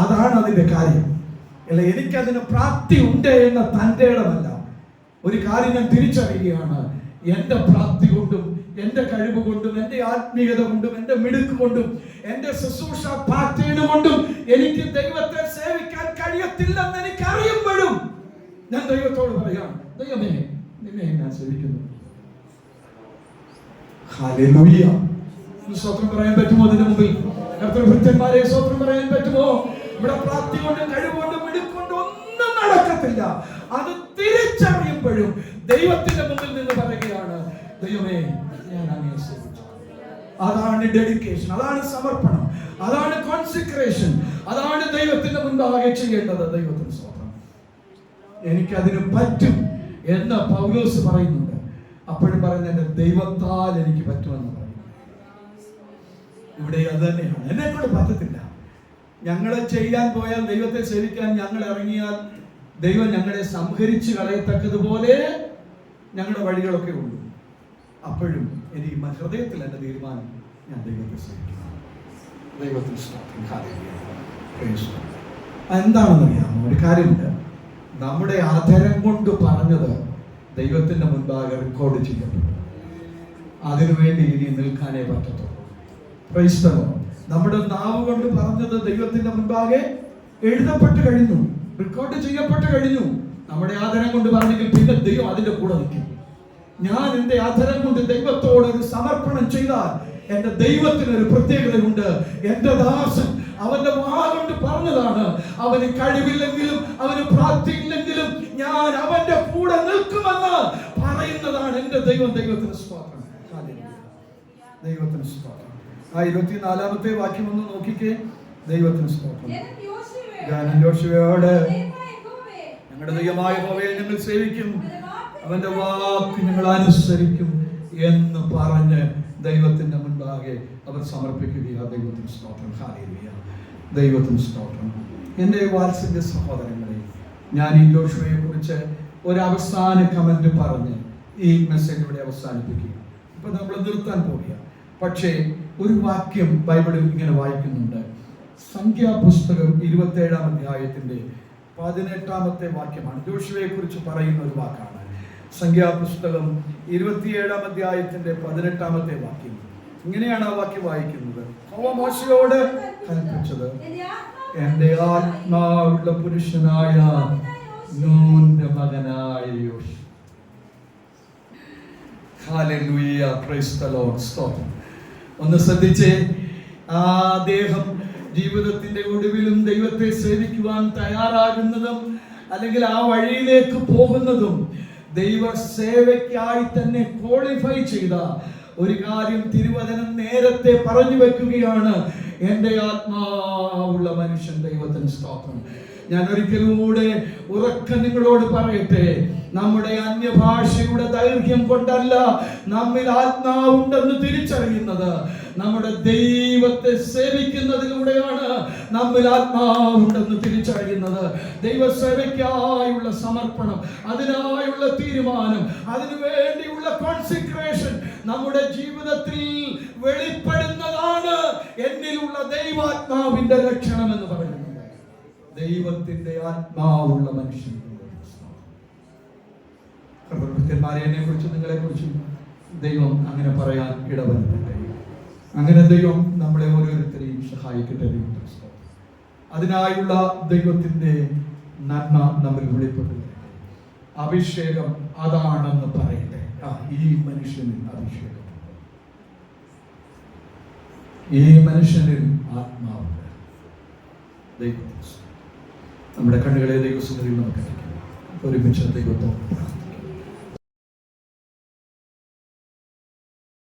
അതാണ് അതിന്റെ കാര്യം. അല്ല, എനിക്കതിന് പ്രാപ്തി ഉണ്ട് എന്ന തന്റെ ഇടമല്ല. ഒരു കാര്യം ഞാൻ തിരിച്ചറിയുകയാണ്, എന്റെ പ്രാപ്തി കൊണ്ടും എന്റെ കഴിവ് കൊണ്ടും എന്റെ ആത്മീയത കൊണ്ടും എന്റെ മിടുക്ക് കൊണ്ടും എന്റെ ശുശ്രൂഷ പാറ്റേൺ കൊണ്ടും എനിക്ക് ദൈവത്തെ സേവിക്കാൻ കഴിയത്തില്ലെന്ന് എനിക്ക് അറിയുമ്പോഴും ഞാൻ ദൈവത്തോട് പറയാം, ദൈവമേ നിന്നെ ഞാൻ സേവിക്കുന്നു. ഹല്ലേലൂയ. സ്തോത്രം പറയാൻ പറ്റുമോ? അതിനു മുമ്പിൽ കർത്തൃഭൃത്യന്മാരെ സ്തോത്രം പറയാൻ പറ്റുമോ? ഇവിടെ പ്രാപ്തി കൊണ്ടും കഴിവുകൊണ്ടും മിടുക്കൊണ്ടും ഒന്നും നടക്കത്തില്ല. അത് തിരിച്ചറിയുമ്പോഴും ദൈവത്തിന്റെ മുമ്പിൽ നിന്ന് പറയുകയാണ്, ദൈവമേ ഞാൻ അങ്ങയെ സേവിച്ചു. അതാണ് ഡെഡിക്കേഷൻ, അതാണ് സമർപ്പണം, അതാണ് കോൺസെക്രേഷൻ, അതാണ് ദൈവത്തിന്റെ മുൻപാകെ ചെയ്യേണ്ടത്. ദൈവത്തിന് സ്തോത്രം. എനിക്കതിന് പറ്റും എന്ന് പൗലോസ് പറയുന്നുണ്ട്. അപ്പോഴും പറയുന്നത് എന്റെ ദൈവത്താൽ എനിക്ക് പറ്റുമെന്ന് പറയും. ഇവിടെ അത് തന്നെയാണ്, എന്നെ കൊണ്ട് പറ്റത്തില്ല. ഞങ്ങളെ ചെയ്യാൻ പോയാൽ, ദൈവത്തെ സേവിക്കാൻ ഞങ്ങൾ ഇറങ്ങിയാൽ ദൈവം ഞങ്ങളെ സംഹരിച്ച് കളയത്തക്കതുപോലെ ഞങ്ങളുടെ വഴികളൊക്കെ ഉള്ളൂ. അപ്പോഴും എനിക്ക് ഹൃദയത്തിൽ എൻ്റെ തീരുമാനം, ഞാൻ ദൈവത്തെ സേവിക്കണം. ദൈവത്തിന് എന്താണെന്നറിയാമോ? ഒരു കാര്യമുണ്ട്, നമ്മുടെ ആദരം കൊണ്ട് പറഞ്ഞത് ദൈവത്തിന്റെ മുൻപാകെ റെക്കോർഡ് ചെയ്യപ്പെട്ടു. അതിനുവേണ്ടി ഇനി നിൽക്കാനേ പറ്റത്തുള്ളൂ. Price the Lord. നമ്മുടെ നാവ് കൊണ്ട് പറഞ്ഞത് ദൈവത്തിന്റെ മുൻപാകെ എഴുതപ്പെട്ട് കഴിഞ്ഞു, റെക്കോർഡ് ചെയ്യപ്പെട്ട് കഴിഞ്ഞു. നമ്മുടെ ആദരം കൊണ്ട് പറഞ്ഞെങ്കിൽ പിന്നെ ദൈവം അതിന്റെ കൂടെ നിൽക്കും. ഞാൻ എന്റെ ആദരം കൊണ്ട് ദൈവത്തോട് ഒരു സമർപ്പണം ചെയ്താൽ എന്റെ ദൈവത്തിനൊരു പ്രത്യേകതയുണ്ട്. എന്റെ ദാസൻ അവന്റെ വാ കൊണ്ട് പറഞ്ഞതാണ്, അവന് കഴിവില്ലെങ്കിലും അവന് പ്രാപ്തിയില്ലെങ്കിലും ഞാൻ അവന്റെ കൂടെ നിൽക്കുമെന്ന് പറയുന്നതാണ് എന്റെ ദൈവം. ദൈവത്തിന് സ്തോത്രം. ദൈവത്തിന് സ്തോത്രം. ആ 24-ാമത്തെ വാക്യം ഒന്ന് നോക്കിക്കേ. ദൈവത്തിന് സ്തോത്രം. യോശുവയോട് ഞങ്ങളുടെ ദൈവമായ യഹോവയെ ഞങ്ങൾ സേവിക്കും, അവന്റെ വാക്ക് ഞങ്ങൾ അനുസരിക്കും എന്ന് പറഞ്ഞ് ദൈവത്തിന്റെ മുൻപാകെ അവർ സമർപ്പിക്കുകയാണ്. ദൈവത്തിന് സ്തോത്രം. ഹല്ലേലൂയ. ദൈവത്തിന് സ്തോത്രം. എൻ്റെ വാത്സല്യ സഹോദരങ്ങളെ, ഞാൻ ഈ യോശുവയെ കുറിച്ച് ഒരു അവസാന കമന്റ് പറഞ്ഞ് ഈ മെസ്സേജ് ഇവിടെ അവസാനിപ്പിക്കുക. ഇപ്പൊ നമ്മൾ നിർത്താൻ പോവുക. പക്ഷേ ഒരു വാക്യം ബൈബിളിൽ ഇങ്ങനെ വായിക്കുന്നുണ്ട്. സംഖ്യാപുസ്തകം 27-ാം അധ്യായത്തിന്റെ 18-ാമത്തെ വാക്യമാണ്. ജോഷുവയെ കുറിച്ച് പറയുന്ന ഒരു വാക്കാണ്. സംഖ്യാപുസ്തകം 27-ാം അധ്യായത്തിന്റെ 18-ാമത്തെ വാക്യം. ഇങ്ങനെയാണ് ആ വാക്യം വായിക്കുന്നത്. യഹോവ മോശെയോട് കൽപ്പിച്ചത്, എന്റെ ആത്മാവുള്ള പുരുഷനായ നൂന്റെ മകനായ യോശുവ. Hallelujah, price the Lord. സ്തോത്രം. ഒന്ന് ശ്രദ്ധിച്ചേ, ആ അദ്ദേഹം ജീവിതത്തിന്റെ ഒടുവിലും ദൈവത്തെ സേവിക്കുവാൻ തയ്യാറാകുന്നതും അല്ലെങ്കിൽ ആ വഴിയിലേക്ക് പോകുന്നതും ദൈവ സേവയ്ക്കായി തന്നെ ക്വാളിഫൈ ചെയ്ത ഒരു കാര്യം തിരുവചനം നേരത്തെ പറഞ്ഞു വെക്കുകയാണ്. എൻ്റെ ആത്മാവുള്ള മനുഷ്യൻ ദൈവത്തിന് സ്തോത്രം. ഞാൻ ഒരിക്കലൂടെ ഉറക്കം നിങ്ങളോട് പറയട്ടെ, നമ്മുടെ അന്യഭാഷയുടെ ദൈർഘ്യം കൊണ്ടല്ല നമ്മിൽ ആത്മാവുണ്ടെന്ന് തിരിച്ചറിയുന്നത്, നമ്മുടെ ദൈവത്തെ സേവിക്കുന്നതിലൂടെയാണ് നമ്മിൽ ആത്മാവുണ്ടെന്ന് തിരിച്ചറിയുന്നത്. ദൈവസേവയ്ക്കായുള്ള സമർപ്പണം, അതിനായുള്ള തീരുമാനം, അതിനുവേണ്ടിയുള്ള കോൺസെൻട്രേഷൻ നമ്മുടെ ജീവിതത്തിൽ വെളിപ്പെടുന്നതാണ് എന്നിലുള്ള ദൈവാത്മാവിന്റെ ലക്ഷണം എന്ന് പറയുന്നത്. ദൈവത്തിന്റെ ആത്മാവുള്ള മനുഷ്യൻ. എന്നെ കുറിച്ചും നിങ്ങളെ കുറിച്ചും ദൈവം അങ്ങനെ പറയാൻ ഇടവരുത്തട്ടെ. അങ്ങനെ ദൈവം നമ്മളെ ഓരോരുത്തരെയും സഹായിക്കട്ടെ. അതിനായുള്ള ദൈവത്തിന്റെ നന്മ നമ്മൾ വെളിപ്പെട്ടു. അഭിഷേകം അതാണെന്ന് പറയട്ടെ. ഈ മനുഷ്യനിൽ അഭിഷേകം, ഈ മനുഷ്യനിൽ ആത്മാവുണ്ട്. ദൈവം നമ്മുടെ കണ്ണുകളെ ദൈവസന്നിധിയിൽ നമുക്ക് ഒരുമിച്ച് ദൈവത്തോട്